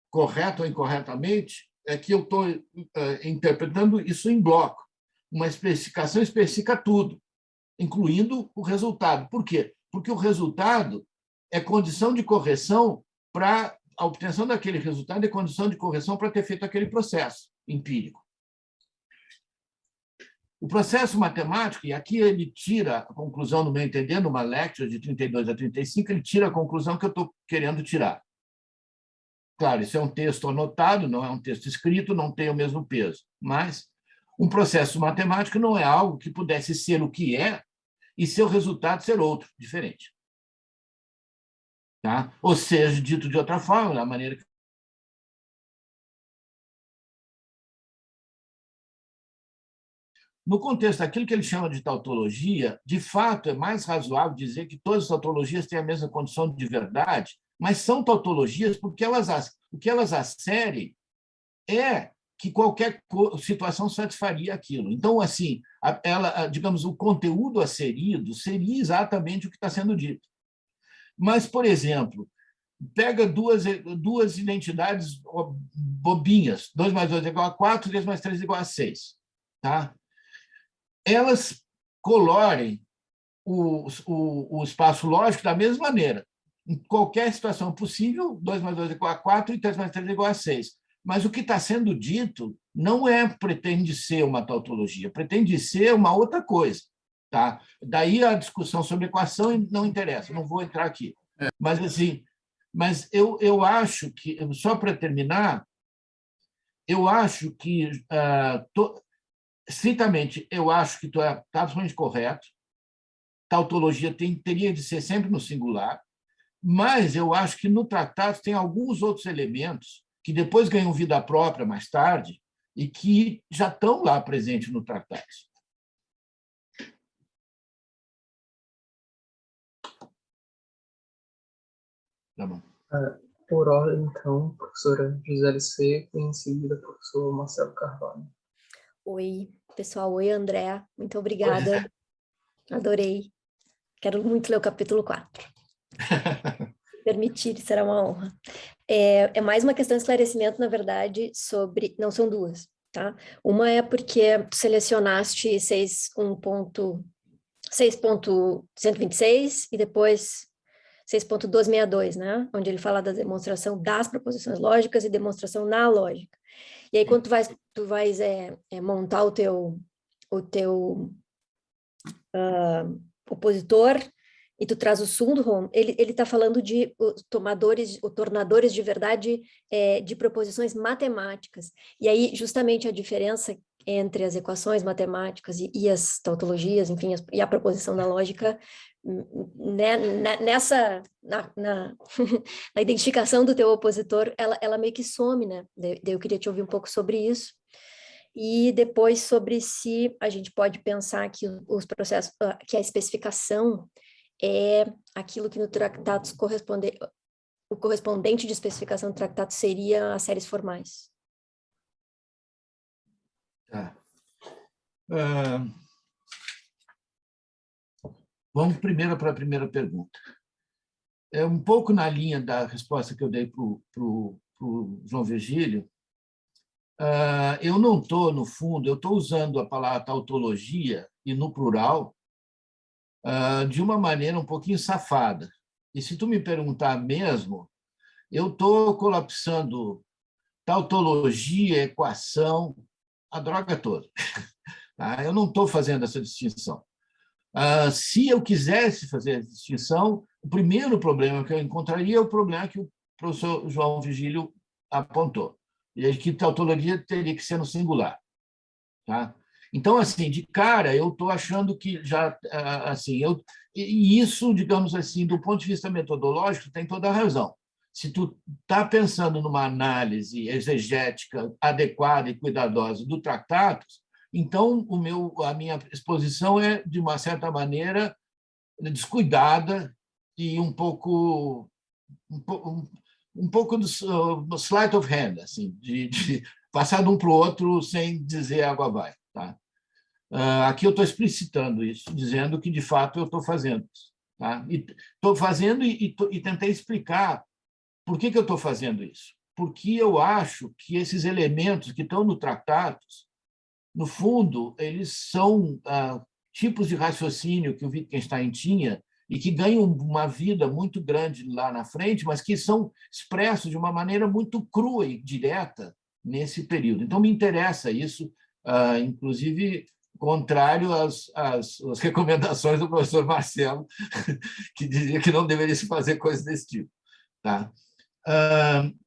correto ou incorretamente, é que eu estou interpretando isso em bloco. Uma especificação especifica tudo, incluindo o resultado. Por quê? Porque o resultado é condição de correção para a obtenção daquele resultado, é condição de correção para ter feito aquele processo empírico. O processo matemático, e aqui ele tira a conclusão, no meu entender, numa lecture de 32 a 35, ele tira a conclusão que eu estou querendo tirar. Claro, isso é um texto anotado, não é um texto escrito, não tem o mesmo peso, mas um processo matemático não é algo que pudesse ser o que é e seu resultado ser outro, diferente. Tá? Ou seja, dito de outra forma, da maneira que no contexto daquilo que ele chama de tautologia, de fato, é mais razoável dizer que todas as tautologias têm a mesma condição de verdade, mas são tautologias porque o que elas asserem é que qualquer situação satisfaria aquilo. Então, assim, digamos, o conteúdo asserido seria exatamente o que está sendo dito. Mas, por exemplo, pega duas identidades bobinhas, 2 mais 2 é igual a 4, 3 mais 3 é igual a 6. Tá? Elas colorem o espaço lógico da mesma maneira. Em qualquer situação possível, 2 mais 2 é igual a 4 e 3 mais 3 é igual a 6. Mas o que está sendo dito não pretende ser uma tautologia, pretende ser uma outra coisa. Tá? Daí a discussão sobre equação não interessa, não vou entrar aqui. Mas, assim, eu acho que, só para terminar, eu acho que, estritamente, eu acho que tu é absolutamente correto, tautologia teria de ser sempre no singular, mas eu acho que no tratado tem alguns outros elementos que depois ganham vida própria mais tarde e que já estão lá presentes no tratado. Tá bom. Por ordem, então, professora Gisele Seco e em seguida, professor Marcelo Carvalho. Oi, pessoal. Oi, André. Muito obrigada. Adorei. Quero muito ler o capítulo 4. Se permitir, será uma honra. É mais uma questão de esclarecimento, na verdade, sobre... Não, são duas, tá? Uma é porque tu selecionaste 6.126 e depois 6.262, né? Onde ele fala da demonstração das proposições lógicas e demonstração na lógica. E aí, quando tu vais montar o teu opositor e tu traz o Sundholm, ele está falando de tornadores de verdade de proposições matemáticas. E aí, justamente, a diferença entre as equações matemáticas e as tautologias, enfim, e a proposição da lógica, né, na identificação do teu opositor, ela meio que some, né? Daí eu queria te ouvir um pouco sobre isso. E depois sobre se a gente pode pensar que os processos, que a especificação é aquilo que no tratado o correspondente de especificação do tratado seria as séries formais. Tá. Vamos primeiro para a primeira pergunta. É um pouco na linha da resposta que eu dei para o João Virgílio. Eu não estou, no fundo, eu estou usando a palavra tautologia, e no plural, de uma maneira um pouquinho safada. E se tu me perguntar mesmo, eu estou colapsando tautologia, equação, a droga toda. Eu não estou fazendo essa distinção. Se eu quisesse fazer a distinção, o primeiro problema que eu encontraria é o problema que o professor João Virgílio apontou, e que tautologia teria que ser no singular. Tá? Então, assim, de cara, eu estou achando que já, assim, e isso, digamos assim, do ponto de vista metodológico, tem toda a razão. Se tu está pensando numa análise exegética adequada e cuidadosa do tratado, então a minha exposição é, de uma certa maneira, descuidada e um pouco do sleight of hand, assim, passar de um para o outro sem dizer água vai. Tá? Aqui eu estou explicitando isso, dizendo que, de fato, eu estou fazendo isso. Tá? E estou fazendo e tentei explicar por que eu estou fazendo isso. Porque eu acho que esses elementos que estão no tratados, no fundo, eles são tipos de raciocínio que o Wittgenstein tinha e que ganham uma vida muito grande lá na frente, mas que são expressos de uma maneira muito crua e direta nesse período. Então, me interessa isso, inclusive contrário às recomendações do professor Marcelo, que dizia que não deveria se fazer coisas desse tipo. Tá?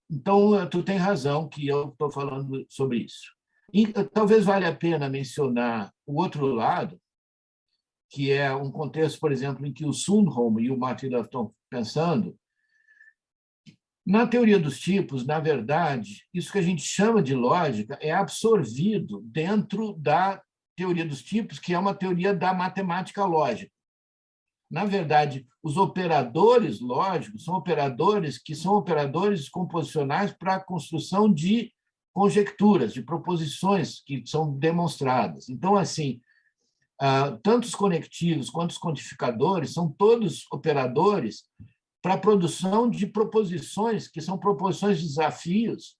Então, tu tem razão que eu estou falando sobre isso. E talvez valha a pena mencionar o outro lado, que é um contexto, por exemplo, em que o Sundholm e o Martin Löf estão pensando. Na teoria dos tipos, na verdade, isso que a gente chama de lógica é absorvido dentro da teoria dos tipos, que é uma teoria da matemática lógica. Na verdade, os operadores lógicos são operadores que são operadores composicionais para a construção de conjecturas, de proposições que são demonstradas. Então, assim, tanto os conectivos quanto os quantificadores são todos operadores para a produção de proposições, que são proposições de desafios,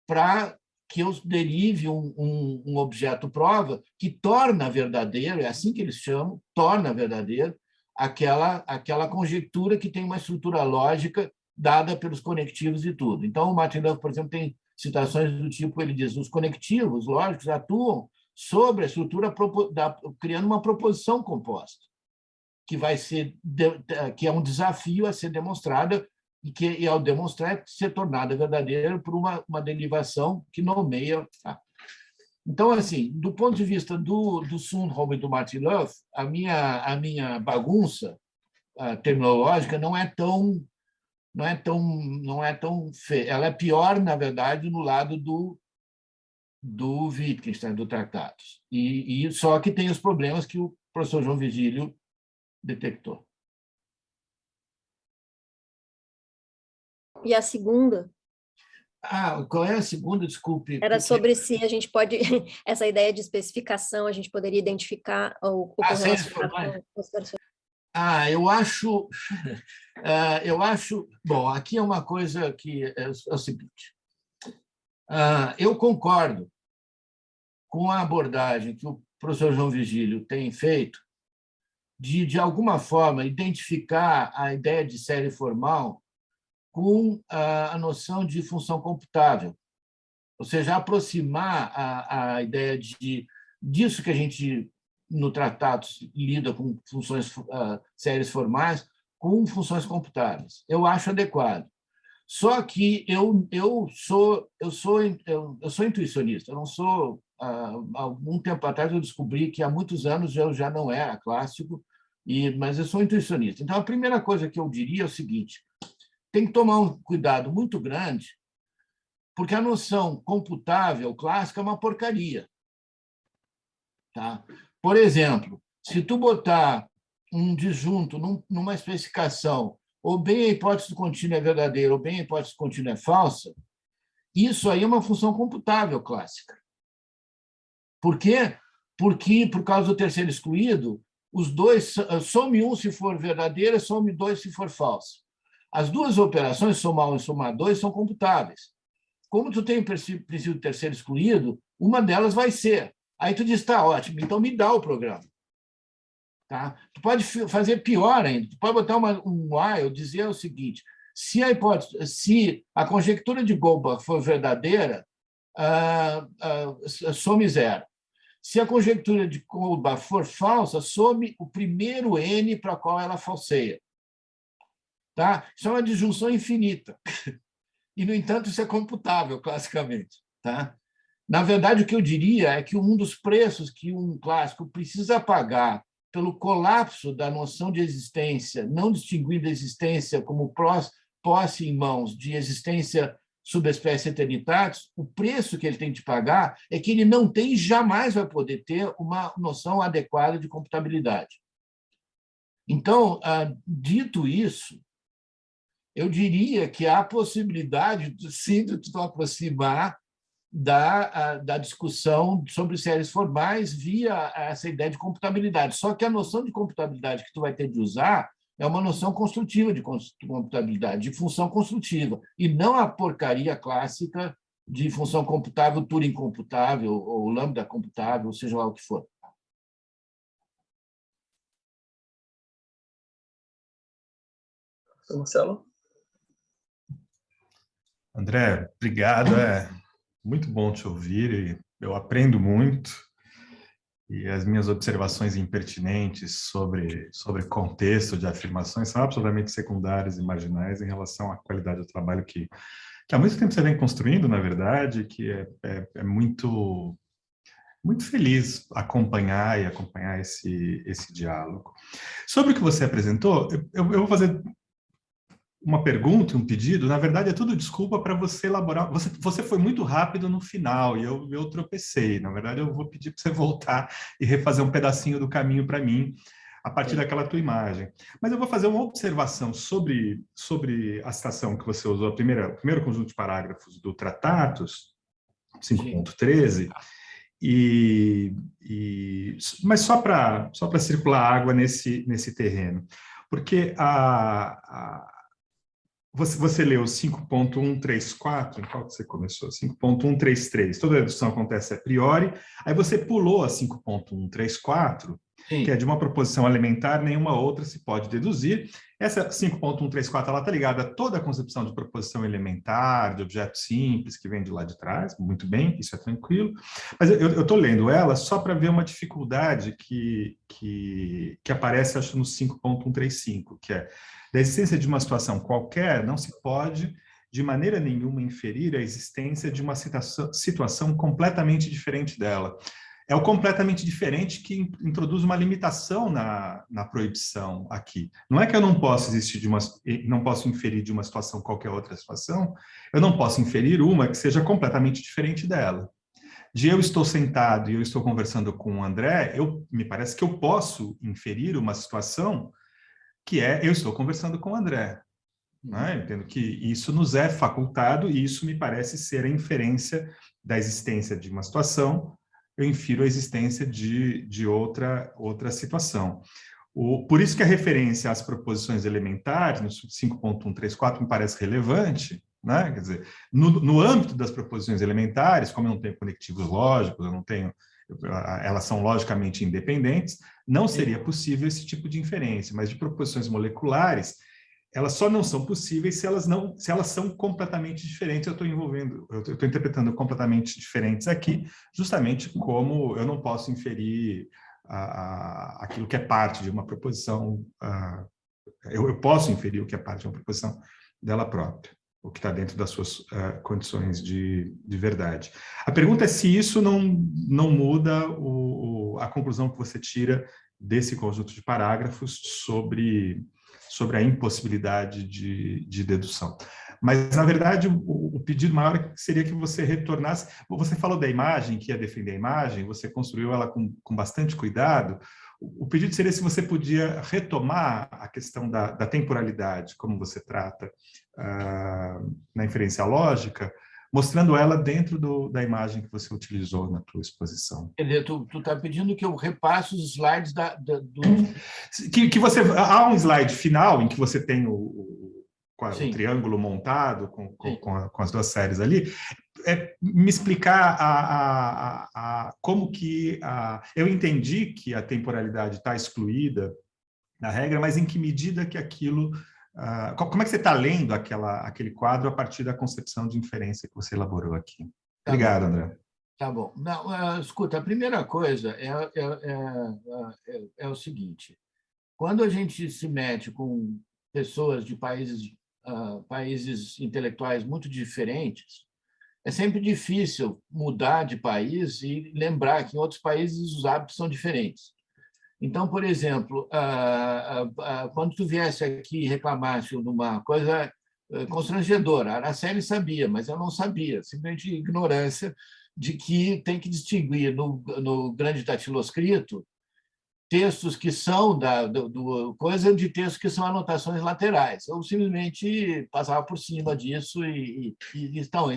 para que eu derive um objeto prova que torna verdadeiro, é assim que eles chamam, torna verdadeiro, aquela conjectura que tem uma estrutura lógica dada pelos conectivos e tudo. Então, o Martin Löf, por exemplo, tem citações do tipo, ele diz, os conectivos lógicos atuam sobre a estrutura, criando uma proposição composta, que é um desafio a ser demonstrada e que, ao demonstrar, ser tornada verdadeira por uma derivação que nomeia. Então, assim, do ponto de vista do Sundholm e do Martin Löf, a minha bagunça terminológica não é tão feia. Ela é pior, na verdade, no lado do Wittgenstein, do Tratados. E só que tem os problemas que o professor João Virgílio detectou. E a segunda? Qual é a segunda? Desculpe. Era sobre se a gente pode, essa ideia de especificação, a gente poderia identificar ou correlacionar com os personagens. Eu acho... Bom, aqui é uma coisa que é o seguinte. Eu concordo com a abordagem que o professor João Virgílio tem feito de alguma forma, identificar a ideia de série formal com a noção de função computável, ou seja, aproximar a ideia disso que a gente, no tratado, lida com funções séries formais, com funções computáveis. Eu acho adequado. Só que eu sou intuicionista, eu não sou... Há algum tempo atrás eu descobri que há muitos anos eu já não era clássico, mas eu sou intuicionista. Então, a primeira coisa que eu diria é o seguinte: tem que tomar um cuidado muito grande, porque a noção computável clássica é uma porcaria. Tá? Por exemplo, se tu botar um disjunto numa especificação, ou bem a hipótese contínua é verdadeira, ou bem a hipótese contínua é falsa, isso aí é uma função computável clássica. Por quê? Porque, por causa do terceiro excluído, os dois, some um se for verdadeira, some dois se for falsa. As duas operações, somar um e somar dois, são computáveis. Como tu tem o princípio do terceiro excluído, uma delas vai ser. Aí tu diz, tá, ótimo, então me dá o programa. Tá? Tu pode fazer pior ainda, tu pode botar um while, dizer o seguinte: se a conjectura de Goldbach for verdadeira, some zero. Se a conjectura de Goldbach for falsa, some o primeiro N para qual ela falseia. Tá? Isso é uma disjunção infinita. E, no entanto, isso é computável, classicamente. Tá? Na verdade, o que eu diria é que um dos preços que um clássico precisa pagar pelo colapso da noção de existência, não distinguindo a existência como posse em mãos de existência subespécie eternitatis, o preço que ele tem de pagar é que ele não tem e jamais vai poder ter uma noção adequada de computabilidade. Então, dito isso, eu diria que há a possibilidade, sim, de tu aproximar da discussão sobre séries formais via essa ideia de computabilidade. Só que a noção de computabilidade que tu vai ter de usar é uma noção construtiva de computabilidade, de função construtiva, e não a porcaria clássica de função computável, Turing computável, ou lambda computável, seja lá o que for. Marcelo? André, obrigado. É muito bom te ouvir e eu aprendo muito. E as minhas observações impertinentes sobre contexto de afirmações são absolutamente secundárias e marginais em relação à qualidade do trabalho que há muito tempo você vem construindo, na verdade, que é muito feliz acompanhar esse diálogo. Sobre o que você apresentou, eu vou fazer uma pergunta, um pedido. Na verdade, é tudo desculpa para você elaborar. Você foi muito rápido no final e eu tropecei. Na verdade, eu vou pedir para você voltar e refazer um pedacinho do caminho para mim, a partir daquela tua imagem. Mas eu vou fazer uma observação sobre a citação que você usou, o primeiro conjunto de parágrafos do Tratatus, 5.13, mas só para circular água nesse terreno. Porque você leu 5.134, em qual que você começou? 5.133, toda a dedução acontece a priori, aí você pulou a 5.134, que é de uma proposição elementar, nenhuma outra se pode deduzir. Essa 5.134, ela está ligada a toda a concepção de proposição elementar, de objeto simples, que vem de lá de trás, muito bem, isso é tranquilo. Mas eu estou lendo ela só para ver uma dificuldade que aparece, acho, no 5.135, que é: da existência de uma situação qualquer, não se pode, de maneira nenhuma, inferir a existência de uma situação completamente diferente dela. É o completamente diferente que introduz uma limitação na proibição aqui. Não é que eu não posso não posso inferir de uma situação qualquer outra situação, eu não posso inferir uma que seja completamente diferente dela. De eu estou sentado e eu estou conversando com o André, me parece que eu posso inferir uma situação que eu estou conversando com o André. Né? Entendo que isso nos é facultado e isso me parece ser a inferência da existência de uma situação, eu infiro a existência de outra situação. Por isso que a referência às proposições elementares, no 5.134, me parece relevante, né? Quer dizer, no âmbito das proposições elementares, como eu não tenho conectivos lógicos, elas são logicamente independentes, não seria possível esse tipo de inferência, mas de proposições moleculares, elas só não são possíveis se elas são completamente diferentes. Eu estou interpretando completamente diferentes aqui, justamente como eu não posso inferir aquilo que é parte de uma proposição, eu posso inferir o que é parte de uma proposição dela própria, o que está dentro das suas condições de verdade. A pergunta é se isso não muda a conclusão que você tira desse conjunto de parágrafos sobre a impossibilidade de dedução. Mas, na verdade, o pedido maior seria que você retornasse. Você falou da imagem, que ia defender a imagem, você construiu ela com bastante cuidado. O pedido seria se você podia retomar a questão da temporalidade, como você trata na inferência lógica, mostrando ela dentro da imagem que você utilizou na tua exposição. Quer dizer, tu está pedindo que eu repasse os slides do... Há um slide final em que você tem o triângulo montado com as duas séries ali. Me explicar como que... eu entendi que a temporalidade está excluída da regra, mas em que medida que aquilo... como é que você está lendo aquele quadro a partir da concepção de inferência que você elaborou aqui? Obrigado, André. Tá bom. Não, escuta, a primeira coisa é o seguinte: quando a gente se mete com pessoas de países intelectuais muito diferentes, é sempre difícil mudar de país e lembrar que em outros países os hábitos são diferentes. Então, por exemplo, quando tu viesse aqui e reclamasse de uma coisa constrangedora, a Araceli sabia, mas eu não sabia, simplesmente ignorância de que tem que distinguir no grande datiloscrito textos que são coisa de textos que são anotações laterais. Eu simplesmente passava por cima disso então,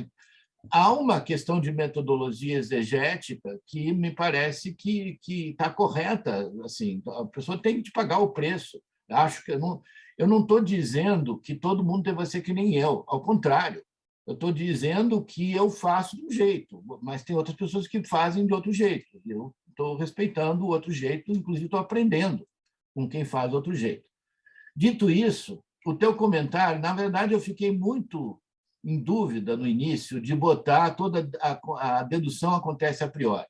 há uma questão de metodologia exegética que me parece que está correta. Assim, a pessoa tem que pagar o preço. Acho que eu não estou dizendo que todo mundo deve ser que nem eu. Ao contrário, eu estou dizendo que eu faço de um jeito, mas tem outras pessoas que fazem de outro jeito. Eu estou respeitando o outro jeito, inclusive estou aprendendo com quem faz outro jeito. Dito isso, o teu comentário, na verdade, eu fiquei muito em dúvida no início de botar toda a dedução acontece a priori.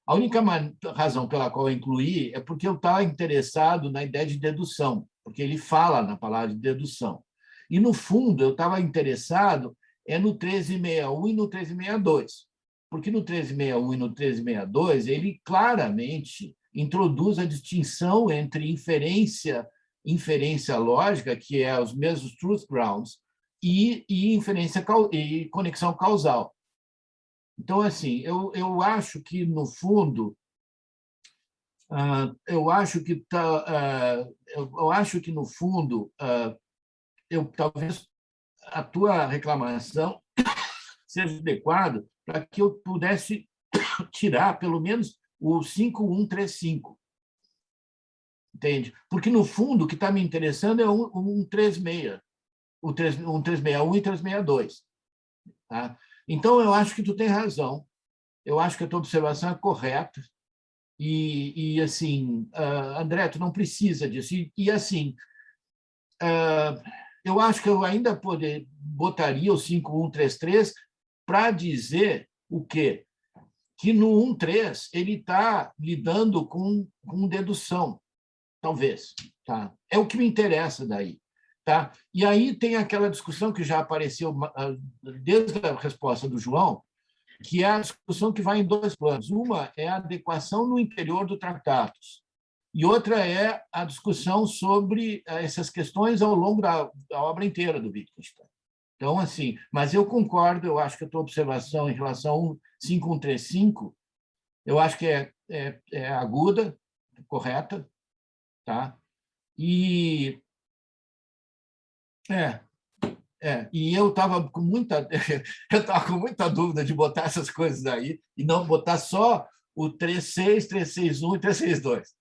A única razão pela qual eu incluí é porque eu estava interessado na ideia de dedução, porque ele fala na palavra de dedução. E, no fundo, eu estava interessado no 1361 e no 1362, porque no 1361 e no 1362 ele claramente introduz a distinção entre inferência lógica, que é os mesmos truth grounds, e inferência e conexão causal. Então, assim, eu acho que, no fundo, talvez a tua reclamação seja adequada para que eu pudesse tirar, pelo menos, o 5135. Entende? Porque, no fundo, o que está me interessando é o 136, o 1361 e 1362. Tá? Então, eu acho que tu tem razão. Eu acho que a tua observação é correta. E assim, André, tu não precisa disso. E assim, eu acho que eu ainda botaria o 5133 para dizer o quê? Que no 13 ele está lidando com dedução, talvez. Tá? É o que me interessa daí. Tá? E aí tem aquela discussão que já apareceu desde a resposta do João, que é a discussão que vai em dois planos. Uma é a adequação no interior do Tratatus, e outra é a discussão sobre essas questões ao longo da obra inteira do Wittgenstein. Então, assim, mas eu concordo, eu acho que a tua observação em relação ao 5135, eu acho que é aguda, correta, tá? E e eu estava com muita dúvida de botar essas coisas aí e não botar só o 36, 361 e 362.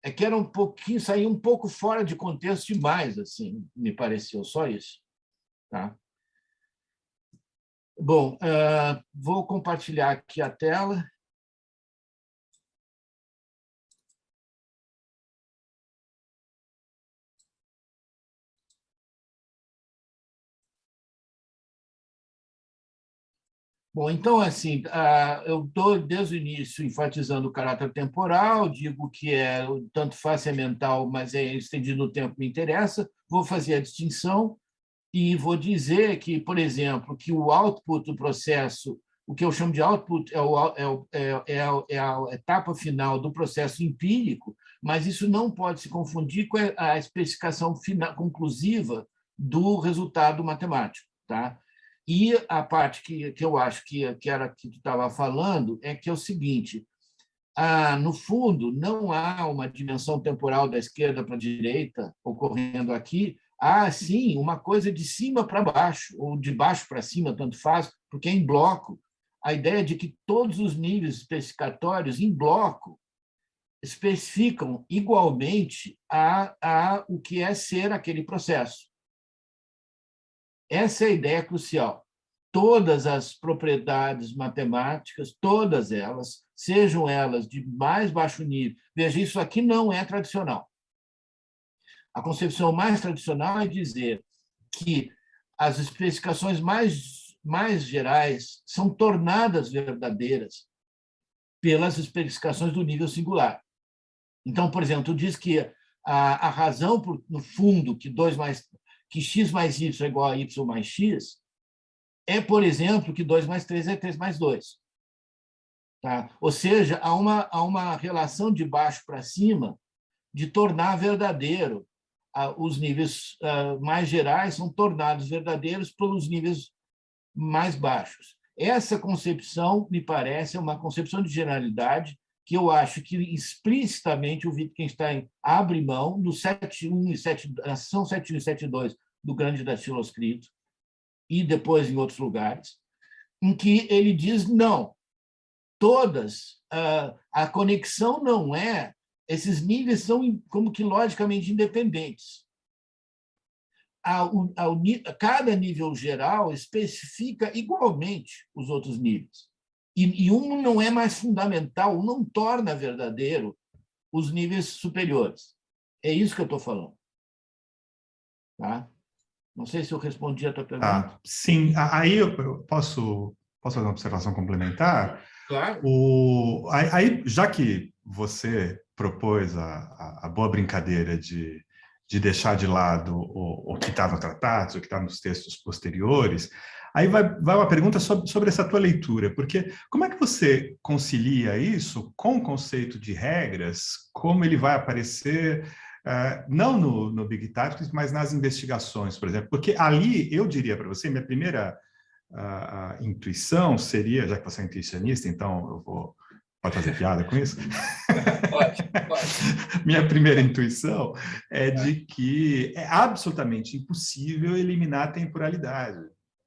É que era um pouquinho, sair um pouco fora de contexto demais, assim, me pareceu, só isso. Tá? Bom, vou compartilhar aqui a tela. Bom, então, assim, eu estou, desde o início, enfatizando o caráter temporal, digo que tanto faz se é mental, mas é estendido no tempo, me interessa, vou fazer a distinção e vou dizer que, por exemplo, que o output do processo, o que eu chamo de output é a etapa final do processo empírico, mas isso não pode se confundir com a especificação conclusiva do resultado matemático. Tá? E a parte que eu acho que era que tu estava falando é que é o seguinte: no fundo, não há uma dimensão temporal da esquerda para a direita ocorrendo aqui, há, sim, uma coisa de cima para baixo, ou de baixo para cima, tanto faz, porque é em bloco. A ideia de que todos os níveis especificatórios, em bloco, especificam igualmente o que é ser aquele processo. Essa é a ideia crucial. Todas as propriedades matemáticas, todas elas, sejam elas de mais baixo nível. Veja, isso aqui não é tradicional. A concepção mais tradicional é dizer que as especificações mais gerais são tornadas verdadeiras pelas especificações do nível singular. Então, por exemplo, tu diz que a razão, no fundo, que x mais y é igual a y mais x, é, por exemplo, que 2 mais 3 é 3 mais 2. Tá? Ou seja, há uma relação de baixo para cima de tornar verdadeiro. Os níveis mais gerais são tornados verdadeiros pelos níveis mais baixos. Essa concepção, me parece, é uma concepção de generalidade que eu acho que explicitamente o Wittgenstein abre mão no 7.1 e 7, na seção 7.1 e 7.2 do Grande Dastiloscrito, e depois em outros lugares. em que ele diz não, todas, a conexão não é, esses níveis são como que logicamente independentes. Cada nível geral especifica igualmente os outros níveis. E um não é mais fundamental, não torna verdadeiro os níveis superiores. É isso que eu estou falando. Tá? Não sei se eu respondi a tua pergunta. Sim, aí eu posso fazer uma observação complementar? Claro. Aí, já que você propôs a boa brincadeira de deixar de lado o que está no tratado, o que está nos textos posteriores, aí vai uma pergunta sobre essa tua leitura, porque como é que você concilia isso com o conceito de regras, como ele vai aparecer, não no Big Tactics, mas nas investigações, por exemplo? Porque ali, eu diria para você, minha primeira a intuição seria, já que você é intuicionista, então pode fazer piada com isso? Pode. Minha primeira intuição é de que é absolutamente impossível eliminar a temporalidade,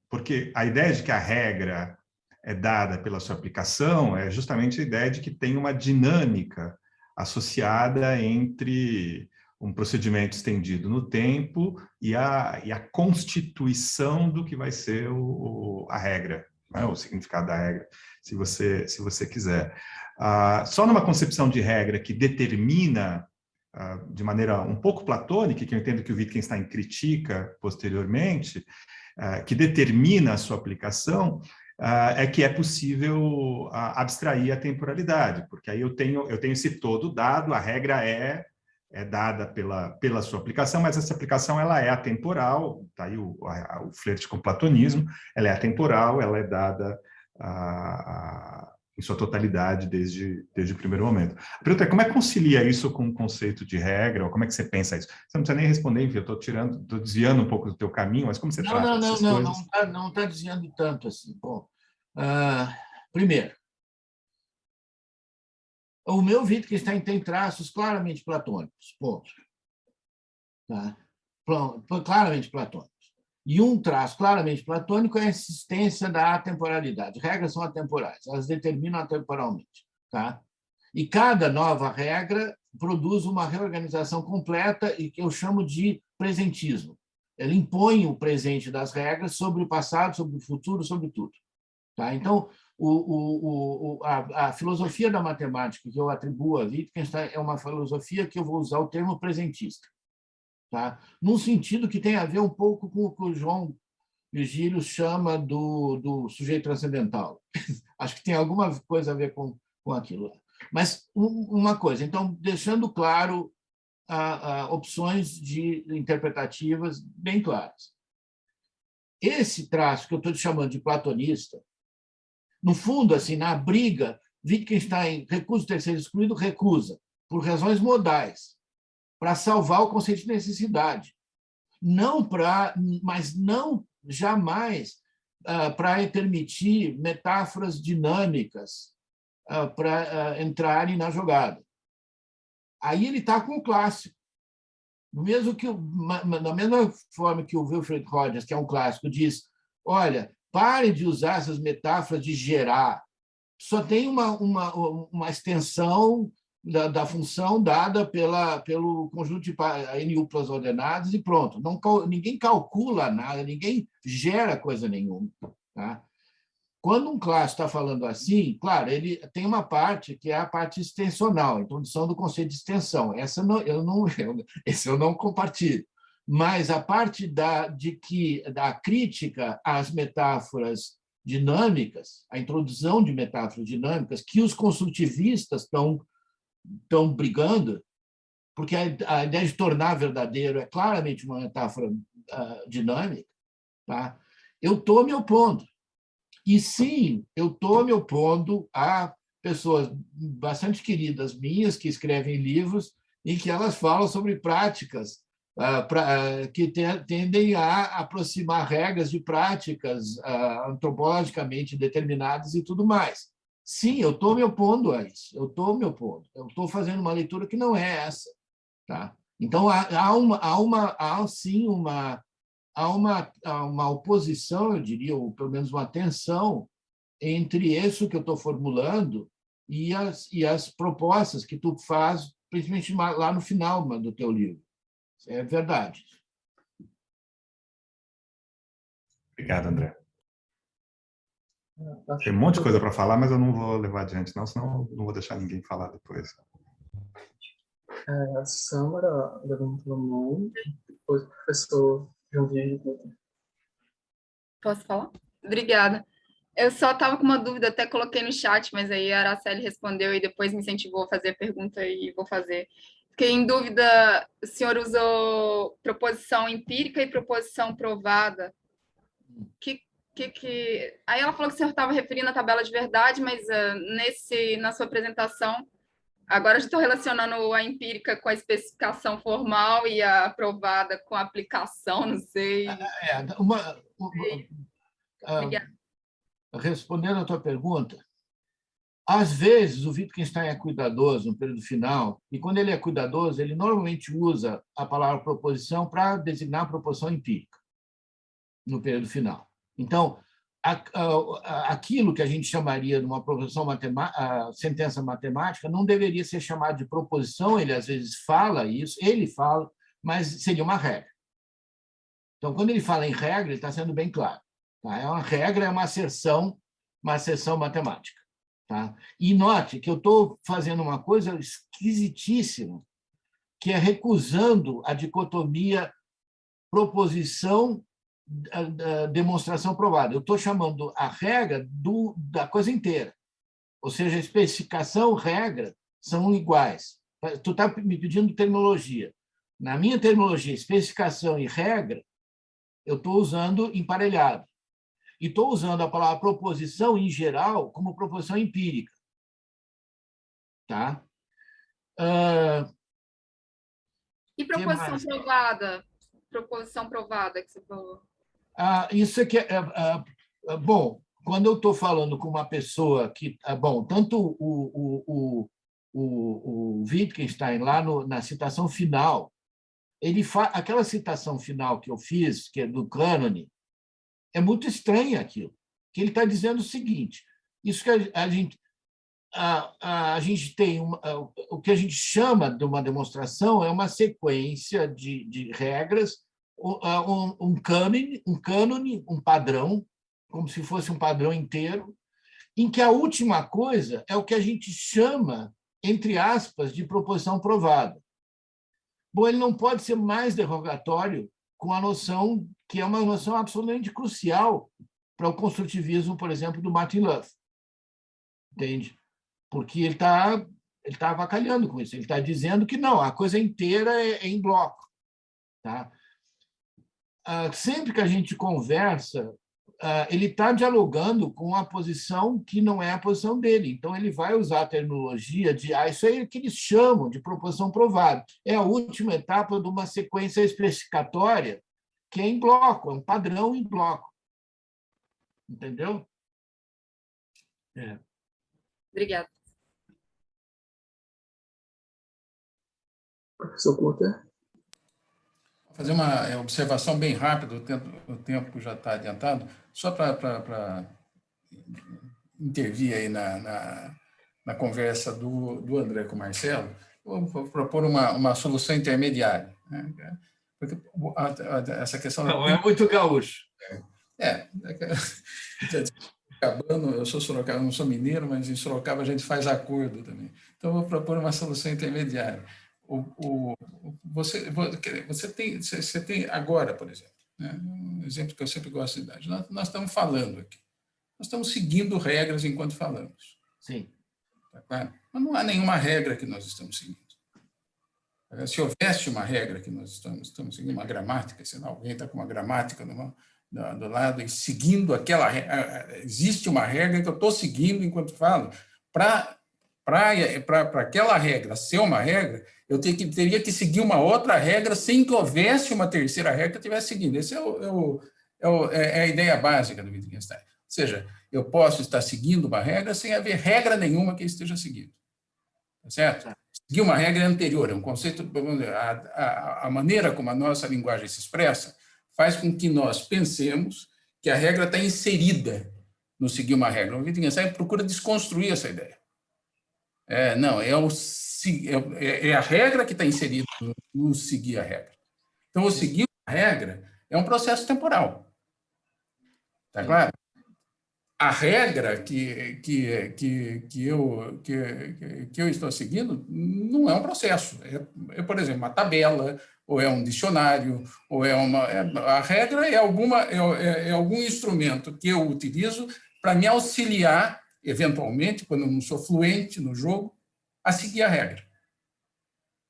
porque a ideia de que a regra é dada pela sua aplicação é justamente a ideia de que tem uma dinâmica associada entre um procedimento estendido no tempo e a constituição do que vai ser a regra, né? O significado da regra, se você quiser. Só numa concepção de regra que determina, de maneira um pouco platônica, que eu entendo que o Wittgenstein critica posteriormente, que determina a sua aplicação, é que é possível abstrair a temporalidade, porque aí eu tenho esse todo dado, a regra é dada pela sua aplicação, mas essa aplicação ela é atemporal, tá aí o flerte com o platonismo, ela é atemporal, ela é dada em sua totalidade desde o primeiro momento. A pergunta é, como é que concilia isso com o conceito de regra, ou como é que você pensa isso? Você não precisa nem responder, enfim, eu estou desviando um pouco do teu caminho, mas como você trata essas coisas? Não está desviando tanto assim. Bom, primeiro, o meu Wittgenstein tem traços claramente platônicos, ponto. Tá? Claramente platônicos. E um traço claramente platônico é a existência da atemporalidade. Regras são atemporais, elas determinam atemporalmente. Tá? E cada nova regra produz uma reorganização completa e que eu chamo de presentismo. Ela impõe o presente das regras sobre o passado, sobre o futuro, sobre tudo. Tá? Então, a filosofia da matemática que eu atribuo a Wittgenstein é uma filosofia que eu vou usar o termo presentista. Tá? Num sentido que tem a ver um pouco com o que o João Virgílio chama do sujeito transcendental. Acho que tem alguma coisa a ver com aquilo. Mas uma coisa, então, deixando claro opções interpretativas bem claras. Esse traço que eu estou te chamando de platonista, no fundo, assim, na briga, Wittgenstein recusa o terceiro excluído, recusa, por razões modais, para salvar o conceito de necessidade. Mas não jamais para permitir metáforas dinâmicas para entrarem na jogada. Aí ele está com o clássico. Da mesma forma que o Wilfred Rogers, que é um clássico, diz, olha, pare de usar essas metáforas de gerar. Só tem uma extensão da função dada pelo conjunto de N uplas ordenadas e pronto. Ninguém calcula nada, ninguém gera coisa nenhuma. Tá? Quando um clássico está falando assim, claro, ele tem uma parte que é a parte extensional, a introdução do conceito de extensão. Esse eu não compartilho. Mas a parte da crítica às metáforas dinâmicas, a introdução de metáforas dinâmicas, que os construtivistas estão brigando, porque a ideia de tornar verdadeiro é claramente uma metáfora dinâmica, tá? Eu estou me opondo. E sim, eu estou me opondo a pessoas bastante queridas minhas que escrevem livros em que elas falam sobre práticas que tendem a aproximar regras de práticas antropologicamente determinadas e tudo mais. Sim, eu estou me opondo a isso, eu estou fazendo uma leitura que não é essa. Tá? Então, há sim uma oposição, eu diria, ou pelo menos uma tensão entre isso que eu estou formulando e as propostas que tu faz, principalmente lá no final do teu livro. É verdade. Obrigado, André. Tem um monte de coisa para falar, mas eu não vou levar adiante, não, senão eu não vou deixar ninguém falar depois. A Samara levantou a mão, depois o professor João Vitor. Posso falar? Obrigada. Eu só estava com uma dúvida, até coloquei no chat, mas aí a Araceli respondeu e depois me incentivou a fazer a pergunta e vou fazer. Fiquei em dúvida, o senhor usou proposição empírica e proposição provada. Aí ela falou que o senhor estava referindo à tabela de verdade, mas na sua apresentação, agora já estou relacionando a empírica com a especificação formal e a provada com a aplicação, não sei. Respondendo à tua pergunta, às vezes o Wittgenstein é cuidadoso no período final, e quando ele é cuidadoso, ele normalmente usa a palavra proposição para designar a proposição empírica no período final. Então, aquilo que a gente chamaria de uma proposição sentença matemática não deveria ser chamado de proposição, ele às vezes fala isso, ele fala, mas seria uma regra. Então, quando ele fala em regra, ele está sendo bem claro. Tá? É uma regra, é uma asserção matemática. Tá? E note que eu estou fazendo uma coisa esquisitíssima, que é recusando a dicotomia proposição demonstração provada. Eu estou chamando a regra da coisa inteira. Ou seja, a especificação e regra são iguais. Tu está me pedindo terminologia. Na minha terminologia, especificação e regra, eu estou usando emparelhado. E estou usando a palavra proposição, em geral, como proposição empírica. Tá? E proposição provada? Proposição provada que você falou. Isso aqui bom, quando eu estou falando com uma pessoa que... Bom, tanto o Wittgenstein, lá na citação final, aquela citação final que eu fiz, que é do cânone, é muito estranho aquilo, que ele está dizendo o seguinte, isso que a gente tem, o que a gente chama de uma demonstração é uma sequência de regras, um cânone, um padrão, como se fosse um padrão inteiro, em que a última coisa é o que a gente chama, entre aspas, de proposição provada. Bom, ele não pode ser mais derrogatório com a noção que é uma noção absolutamente crucial para o construtivismo, por exemplo, do Martin Luff. Entende? Porque ele está avacalhando com isso. Ele está dizendo que não, a coisa inteira é em bloco. Tá? Sempre que a gente conversa, ele está dialogando com a posição que não é a posição dele. Então, ele vai usar a terminologia de isso aí é que eles chamam de proposição provada. É a última etapa de uma sequência especificatória que é em bloco, é um padrão em bloco. Entendeu? Obrigada. Professor Couto. Vou fazer uma observação bem rápida, o tempo já está adiantado, só para intervir aí na conversa do André com o Marcelo, vou propor uma solução intermediária. Né? Porque essa questão... Não, é muito gaúcho. Sorocabano, eu sou sorocabano, não sou mineiro, mas em Sorocaba a gente faz acordo também. Então, eu vou propor uma solução intermediária. Você tem agora, por exemplo, né, um exemplo que eu sempre gosto de dar, nós estamos falando aqui, nós estamos seguindo regras enquanto falamos. Sim. Tá claro? Mas não há nenhuma regra que nós estamos seguindo. Se houvesse uma regra que nós estamos seguindo, uma gramática, se alguém está com uma gramática do lado e seguindo aquela regra, existe uma regra que eu estou seguindo enquanto falo. Para aquela regra ser uma regra, eu teria que seguir uma outra regra sem que houvesse uma terceira regra que eu estivesse seguindo. Essa é a ideia básica do Wittgenstein. Ou seja, eu posso estar seguindo uma regra sem haver regra nenhuma que eu esteja seguindo. Tá certo? Seguir uma regra anterior, é um conceito... A maneira como a nossa linguagem se expressa faz com que nós pensemos que a regra está inserida no seguir uma regra. O Wittgenstein procura desconstruir essa ideia. Não, é a regra que está inserida no seguir a regra. Então, o seguir a regra é um processo temporal. Está claro? A regra que eu estou seguindo não é um processo. Por exemplo, uma tabela, ou é um dicionário, ou a regra é algum instrumento que eu utilizo para me auxiliar, eventualmente, quando eu não sou fluente no jogo, a seguir a regra.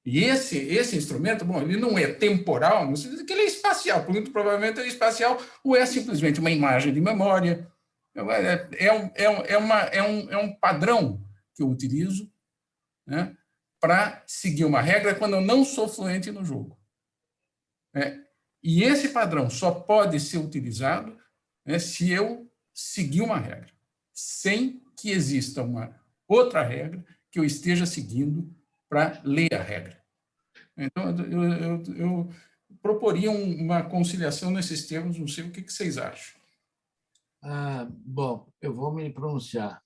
E esse instrumento, bom, ele não é temporal, não significa que ele é espacial, muito provavelmente ele é espacial, ou é simplesmente uma imagem de memória. É um padrão que eu utilizo, né, para seguir uma regra quando eu não sou fluente no jogo. E esse padrão só pode ser utilizado, né, se eu seguir uma regra, sem que exista uma outra regra que eu esteja seguindo para ler a regra. Então, eu proporia uma conciliação nesses termos, não sei o que vocês acham. Bom, eu vou me pronunciar.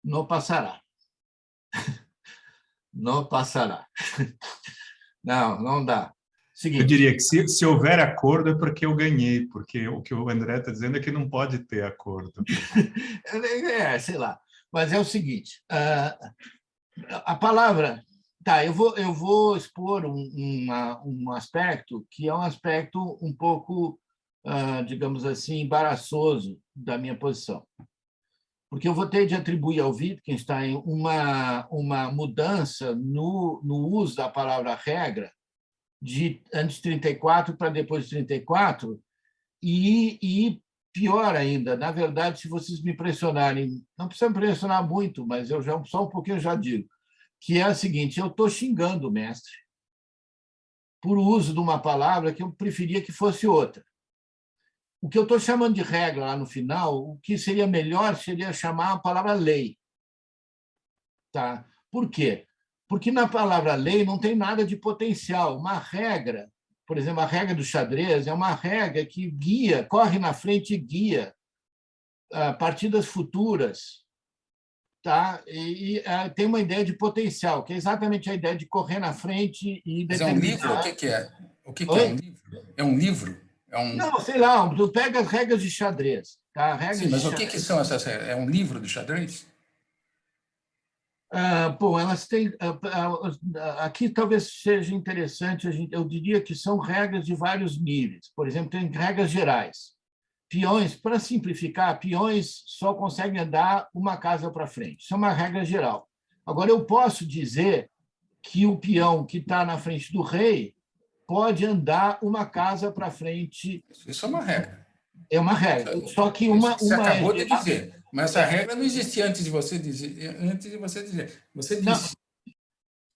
Não passará. Não passará. Não dá. Seguinte. Eu diria que se houver acordo é porque eu ganhei, porque o que o André está dizendo é que não pode ter acordo. Sei lá. Mas é o seguinte, a palavra... Tá, eu vou expor um aspecto que é um aspecto um pouco, digamos assim, embaraçoso da minha posição. Porque eu vou ter de atribuir ao Wittgenstein uma mudança no uso da palavra regra de antes de 34 para depois de 34, e pior ainda, na verdade, se vocês me pressionarem, não precisa me pressionar muito, mas eu já só um pouquinho já digo, que é a seguinte: eu estou xingando o mestre por uso de uma palavra que eu preferia que fosse outra. O que eu estou chamando de regra lá no final, o que seria melhor seria chamar a palavra lei. Tá? Por quê? Porque na palavra lei não tem nada de potencial. Uma regra, por exemplo, a regra do xadrez é uma regra que guia, corre na frente e guia partidas futuras. Tá? E tem uma ideia de potencial, que é exatamente a ideia de correr na frente e determinar... Mas é um livro? O que é? O que é um livro? É um livro? Não, sei lá, tu pega as regras de xadrez. Tá? Sim, mas o que são essas regras? É um livro de xadrez? Bom, elas têm... Aqui talvez seja interessante, eu diria que são regras de vários níveis. Por exemplo, tem regras gerais. Peões, para simplificar, peões só conseguem andar uma casa para frente. Isso é uma regra geral. Agora, eu posso dizer que o peão que está na frente do rei pode andar uma casa para frente. Isso é uma regra. É uma regra. Só que você acabou de dizer. Mas essa regra não existia antes de você dizer. Você disse. Não.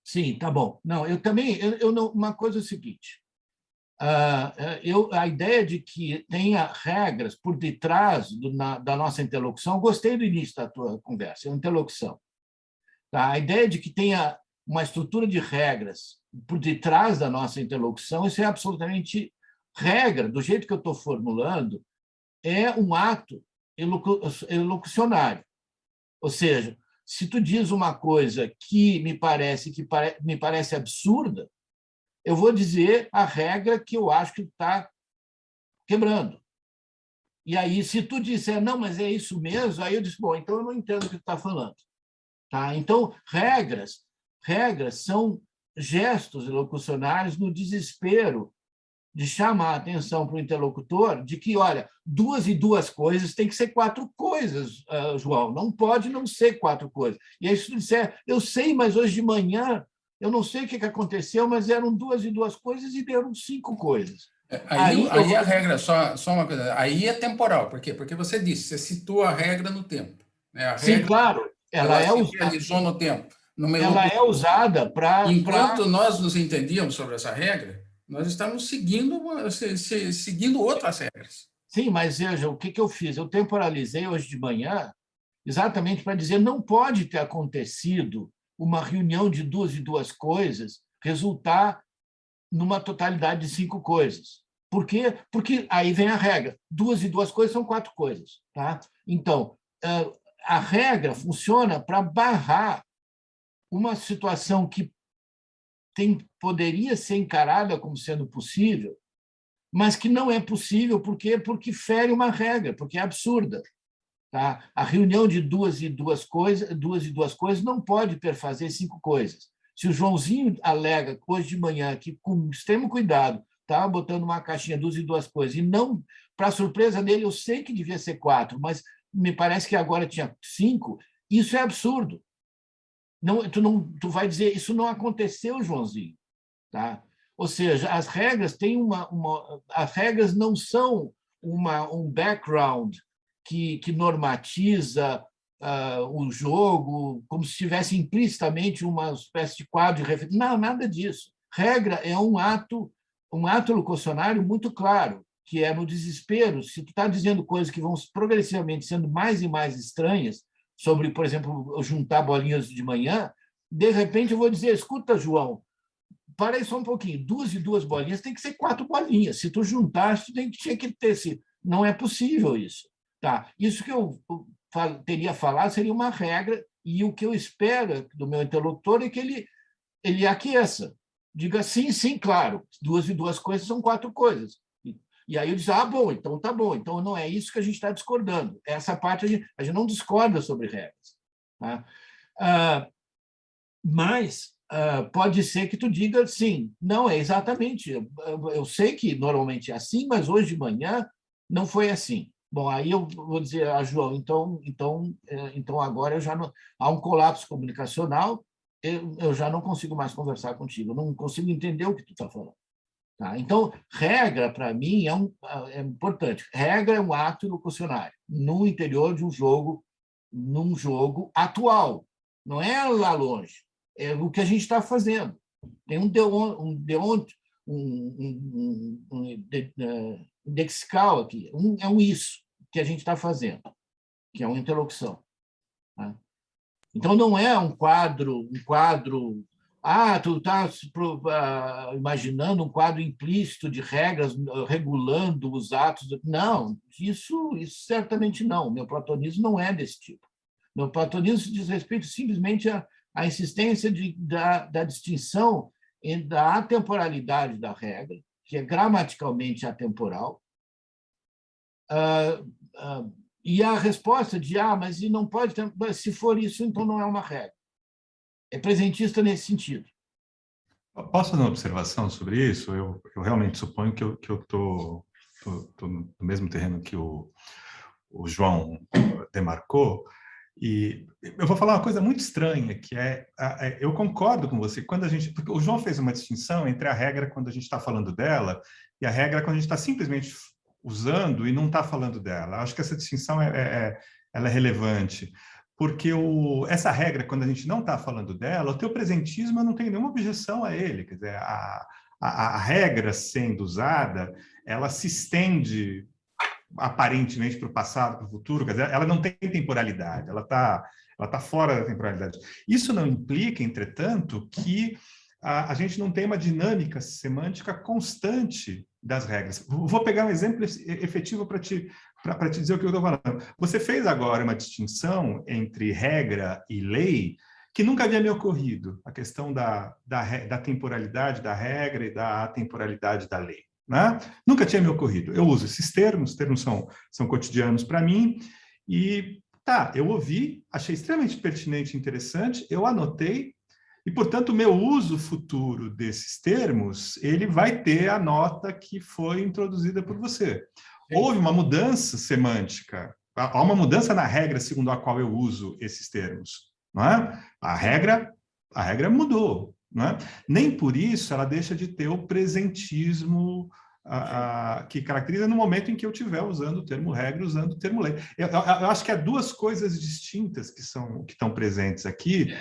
Sim, tá bom. Não, eu também. Uma coisa é o seguinte. A ideia de que tenha regras por detrás da nossa interlocução, gostei do início da tua conversa, é uma interlocução. Tá? A ideia de que tenha uma estrutura de regras por detrás da nossa interlocução, isso é absolutamente regra, do jeito que eu estou formulando, é um ato elocucionário. Ou seja, se tu diz uma coisa que me parece absurda, eu vou dizer a regra que eu acho que está quebrando. E aí, se tu disser, não, mas é isso mesmo, aí eu disse, bom, então eu não entendo o que tu está falando. Tá? Então, regras são gestos elocucionários no desespero de chamar a atenção para o interlocutor de que, olha, 2 e 2 coisas tem que ser 4 coisas, João, não pode não ser 4 coisas. E aí, se tu disser, eu sei, mas hoje de manhã eu não sei o que aconteceu, mas eram 2 e 2 coisas e deram 5 coisas. Aí a regra, só uma coisa, aí é temporal. Por quê? Porque você disse, você citou a regra no tempo. Né? A regra, sim, claro. Ela se realizou no tempo. Ela é usada para... Enquanto nós nos entendíamos sobre essa regra, nós estamos seguindo outras regras. Sim, mas veja, o que eu fiz? Eu temporalizei hoje de manhã exatamente para dizer não pode ter acontecido uma reunião de 2 e 2 coisas resultar numa totalidade de 5 coisas. Por quê? Porque aí vem a regra. 2 e 2 coisas são 4 coisas. Tá? Então, a regra funciona para barrar uma situação que poderia ser encarada como sendo possível, mas que não é possível. Por quê? Porque fere uma regra, porque é absurda. Tá? A reunião de 2 e 2 coisas não pode perfazer 5 coisas. Se o Joãozinho alega hoje de manhã que, com extremo cuidado, estava botando uma caixinha 2 e 2 coisas, e não, para surpresa dele, eu sei que devia ser 4, mas me parece que agora tinha 5, isso é absurdo. Tu vai dizer, isso não aconteceu, Joãozinho. Tá? Ou seja, as regras têm as regras não são um background que normatiza o jogo como se tivesse implicitamente uma espécie de quadro de referência. Não, nada disso. Regra é um ato locucionário muito claro, que é no desespero. Se tu está dizendo coisas que vão progressivamente sendo mais e mais estranhas, sobre, por exemplo, juntar bolinhas de manhã, de repente eu vou dizer, escuta, João, para aí só um pouquinho, 2 e 2 bolinhas tem que ser 4 bolinhas. Se tu juntar, tu tinha que ter. Não é possível isso. Tá? Isso que eu teria falado seria uma regra, e o que eu espero do meu interlocutor é que ele aqueça. Diga sim, sim, claro, 2 e 2 coisas são 4 coisas. E aí eu digo, bom, então tá bom, então não é isso que a gente está discordando. Essa parte a gente não discorda sobre regras. Tá? Mas pode ser que tu diga sim, não é exatamente. Eu sei que normalmente é assim, mas hoje de manhã não foi assim. Bom, aí eu vou dizer a João, então agora eu já não, há um colapso comunicacional, eu já não consigo mais conversar contigo, eu não consigo entender o que tu está falando. Tá? Então, regra, para mim, é importante. Regra é um ato locucionário no interior de um jogo, num jogo atual. Não é lá longe. É o que a gente está fazendo. Tem um lexical aqui. É um isso que a gente está fazendo, que é uma interlocução. Tá? Então, não é um quadro... tu está imaginando um quadro implícito de regras regulando os atos. Não, isso certamente não. Meu platonismo não é desse tipo. Meu platonismo diz respeito simplesmente à insistência da distinção da atemporalidade da regra, que é gramaticalmente atemporal, e a resposta de mas e não pode ter, se for isso, então não é uma regra. É presentista nesse sentido. Posso fazer uma observação sobre isso? Eu realmente suponho que eu estou no mesmo terreno que o João demarcou, e eu vou falar uma coisa muito estranha, que eu concordo com você, porque o João fez uma distinção entre a regra quando a gente está falando dela e a regra quando a gente está simplesmente usando e não está falando dela. Acho que essa distinção ela é relevante. Porque essa regra, quando a gente não está falando dela, o teu presentismo, eu não tenho nenhuma objeção a ele. Quer dizer, a regra sendo usada, ela se estende aparentemente para o passado, para o futuro, quer dizer, ela não tem temporalidade, ela tá fora da temporalidade. Isso não implica, entretanto, que a gente não tem uma dinâmica semântica constante das regras. Vou pegar um exemplo efetivo para te dizer o que eu estou falando. Você fez agora uma distinção entre regra e lei que nunca havia me ocorrido, a questão da temporalidade da regra e da atemporalidade da lei. Né? Nunca tinha me ocorrido. Eu uso esses termos, os termos são cotidianos para mim, e eu ouvi, achei extremamente pertinente e interessante, eu anotei, e, portanto, o meu uso futuro desses termos, ele vai ter a nota que foi introduzida por você. Sim. Houve uma mudança semântica, há uma mudança na regra segundo a qual eu uso esses termos. Não é? A regra mudou. Não é? Nem por isso ela deixa de ter o presentismo que caracteriza no momento em que eu estiver usando o termo regra, usando o termo lei. Eu acho que há duas coisas distintas que estão presentes aqui,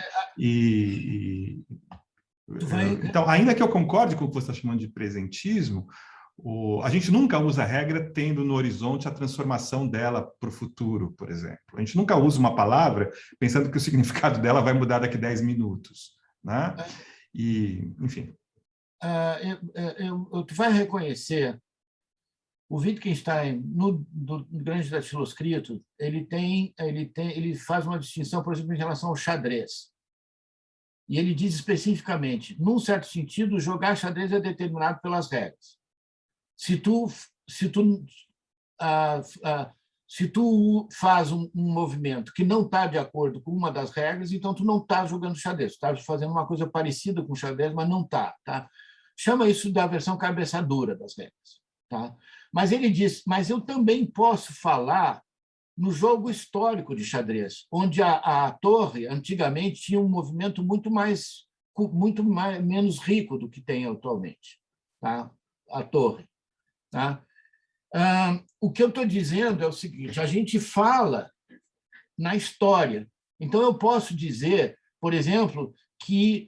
então, ainda que eu concorde com o que você está chamando de presentismo, a gente nunca usa a regra tendo no horizonte a transformação dela para o futuro, por exemplo. A gente nunca usa uma palavra pensando que o significado dela vai mudar daqui a 10 minutos. Né? E, enfim. Tu vai reconhecer o Wittgenstein, no Grande Datiloscrito, ele faz uma distinção, por exemplo, em relação ao xadrez. E ele diz especificamente, num certo sentido, jogar xadrez é determinado pelas regras. Se tu faz um movimento que não está de acordo com uma das regras, então tu não está jogando xadrez, tu está fazendo uma coisa parecida com xadrez, mas não está. Tá? Chama isso da versão cabeça dura das regras. Tá? Mas ele diz, mas eu também posso falar no jogo histórico de xadrez, onde a torre, antigamente, tinha um movimento muito menos rico do que tem atualmente, tá? A torre. Tá? O que eu estou dizendo é o seguinte, a gente fala na história. Então, eu posso dizer, por exemplo, que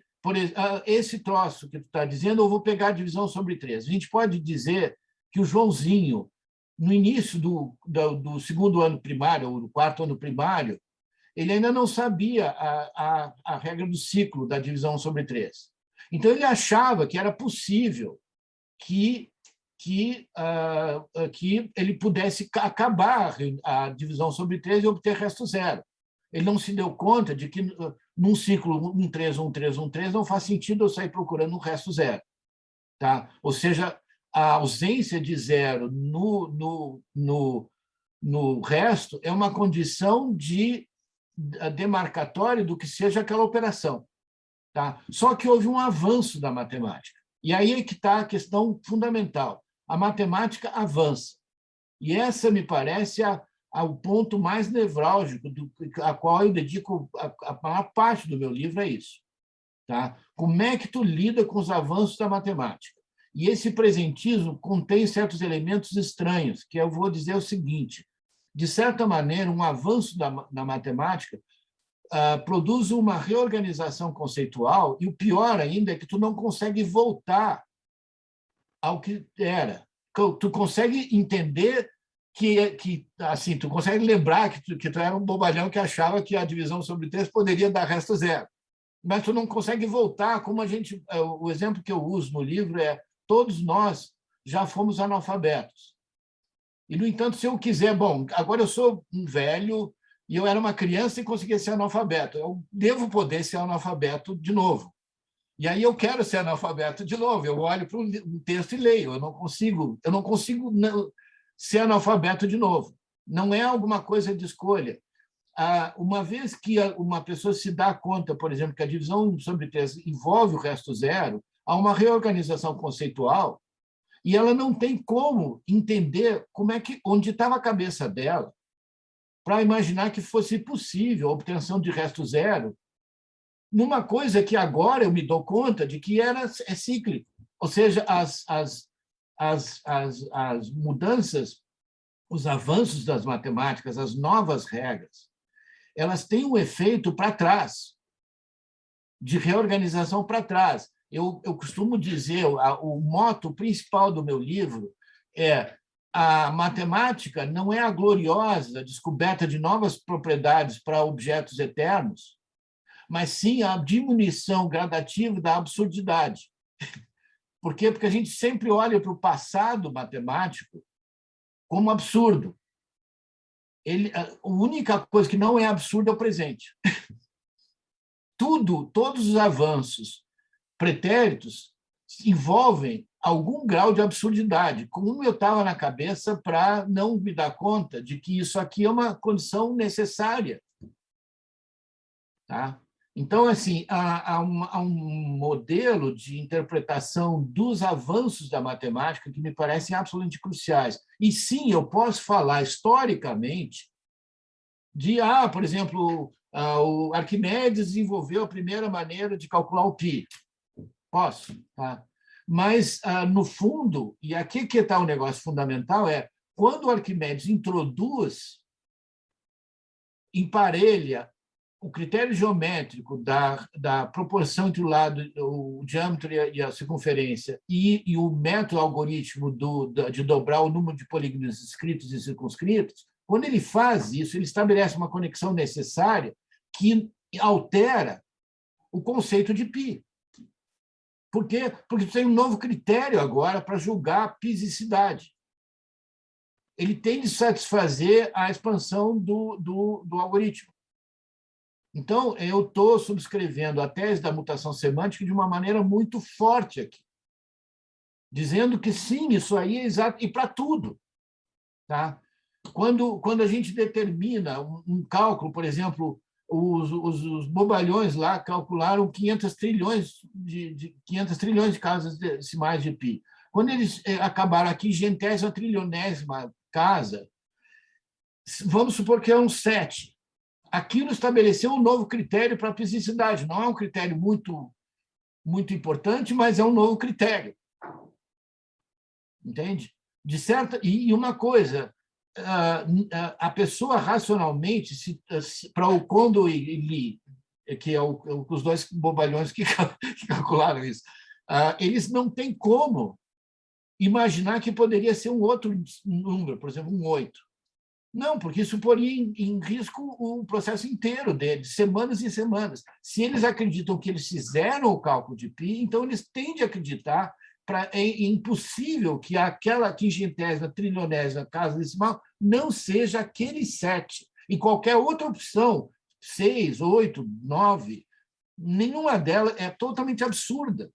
esse troço que tu está dizendo, eu vou pegar a divisão sobre 3. A gente pode dizer que o Joãozinho, no início do segundo ano primário, ou do quarto ano primário, ele ainda não sabia a regra do ciclo da divisão sobre 3. Então, ele achava que era possível que ele pudesse acabar a divisão sobre 3 e obter resto zero. Ele não se deu conta de que, num ciclo 1, 3, 1, 3, 1, 3, não faz sentido eu sair procurando um resto zero. Tá? Ou seja, a ausência de zero no resto é uma condição de demarcatória do que seja aquela operação. Tá? Só que houve um avanço da matemática. E aí é que está a questão fundamental. A matemática avança. E essa, me parece, o ponto mais nevrálgico, a qual eu dedico a maior parte do meu livro, é isso. Tá? Como é que tu lida com os avanços da matemática? E esse presentismo contém certos elementos estranhos, que eu vou dizer o seguinte, de certa maneira, um avanço da matemática produz uma reorganização conceitual, e o pior ainda é que tu não consegue voltar ao que era. Tu consegue entender que assim, tu consegue lembrar que tu era um bobalhão que achava que a divisão sobre 3 poderia dar resto zero. Mas tu não consegue voltar, como o exemplo que eu uso no livro é todos nós já fomos analfabetos. E, no entanto, se eu quiser, bom, agora eu sou um velho e eu era uma criança e conseguia ser analfabeto. Eu devo poder ser analfabeto de novo. E aí eu quero ser analfabeto de novo. Eu olho para um texto e leio. Eu não consigo ser analfabeto de novo. Não é alguma coisa de escolha. Uma vez que uma pessoa se dá conta, por exemplo, que a divisão sobre 3 envolve o resto zero, há uma reorganização conceitual e ela não tem como entender onde estava a cabeça dela para imaginar que fosse possível a obtenção de resto zero numa coisa que agora eu me dou conta de que é cíclico. Ou seja, as mudanças, os avanços das matemáticas, as novas regras, elas têm um efeito para trás, de reorganização para trás. Eu costumo dizer, o moto principal do meu livro é: a matemática não é a gloriosa descoberta de novas propriedades para objetos eternos, mas sim a diminuição gradativa da absurdidade. Por quê? Porque a gente sempre olha para o passado matemático como absurdo. A única coisa que não é absurda é o presente. Todos os avanços pretéritos envolvem algum grau de absurdidade. Como eu estava na cabeça para não me dar conta de que isso aqui é uma condição necessária. Tá? Então, assim, há um modelo de interpretação dos avanços da matemática que me parecem absolutamente cruciais. E, sim, eu posso falar historicamente de, por exemplo, o Arquimedes desenvolveu a primeira maneira de calcular o π. Posso, tá? Mas, no fundo, e aqui que está o negócio fundamental, quando o Arquimedes introduz, emparelha o critério geométrico da proporção entre o diâmetro e a circunferência e o método algoritmo de dobrar o número de polígonos escritos e circunscritos, quando ele faz isso, ele estabelece uma conexão necessária que altera o conceito de π. Por quê? Porque tem um novo critério agora para julgar a pisicidade. ele tem de satisfazer a expansão do algoritmo. Então, eu estou subscrevendo a tese da mutação semântica de uma maneira muito forte aqui, dizendo que sim, isso aí é exato, e para tudo. Tá? Quando a gente determina um cálculo, por exemplo, os bobalhões lá calcularam 500 trilhões de casas decimais de π. Quando eles acabaram aqui, centésima trilionésima casa, vamos supor que é um 7. Aquilo estabeleceu um novo critério para a psicidade. Não é um critério muito, muito importante, mas é um novo critério. Entende? De certa, e uma coisa, a pessoa racionalmente, para o Kondo e Lee, que é os dois bobalhões que calcularam isso, eles não têm como imaginar que poderia ser um outro número, por exemplo, um 8. Não, porque isso poria em risco o processo inteiro deles, semanas e semanas. Se eles acreditam que eles fizeram o cálculo de π, então eles têm de acreditar é impossível que aquela quingentésima, trilionésima casa decimal não seja aquele 7. E qualquer outra opção, 6, 8, 9, nenhuma delas é totalmente absurda,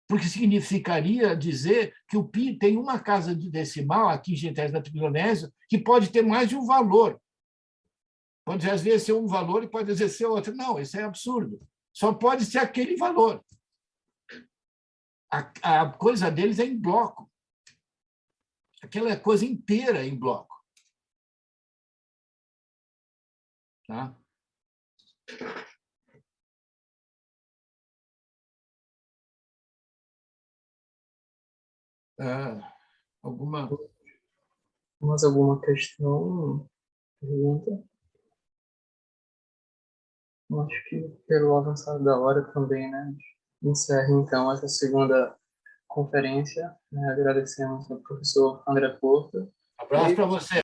porque significaria dizer que o π tem uma casa decimal, a quingentésima, trilionésima, que pode ter mais de um valor. Pode, às vezes, ser um valor e pode, às vezes, ser outro. Não, isso é absurdo. Só pode ser aquele valor. A coisa deles é em bloco. Aquela coisa inteira é em bloco. Tá? Alguma... Mais alguma questão? Pergunta? Acho que pelo avançado da hora também, né? Encerra, então, essa segunda conferência. Né? Agradecemos ao professor André Porto. Abraço para você.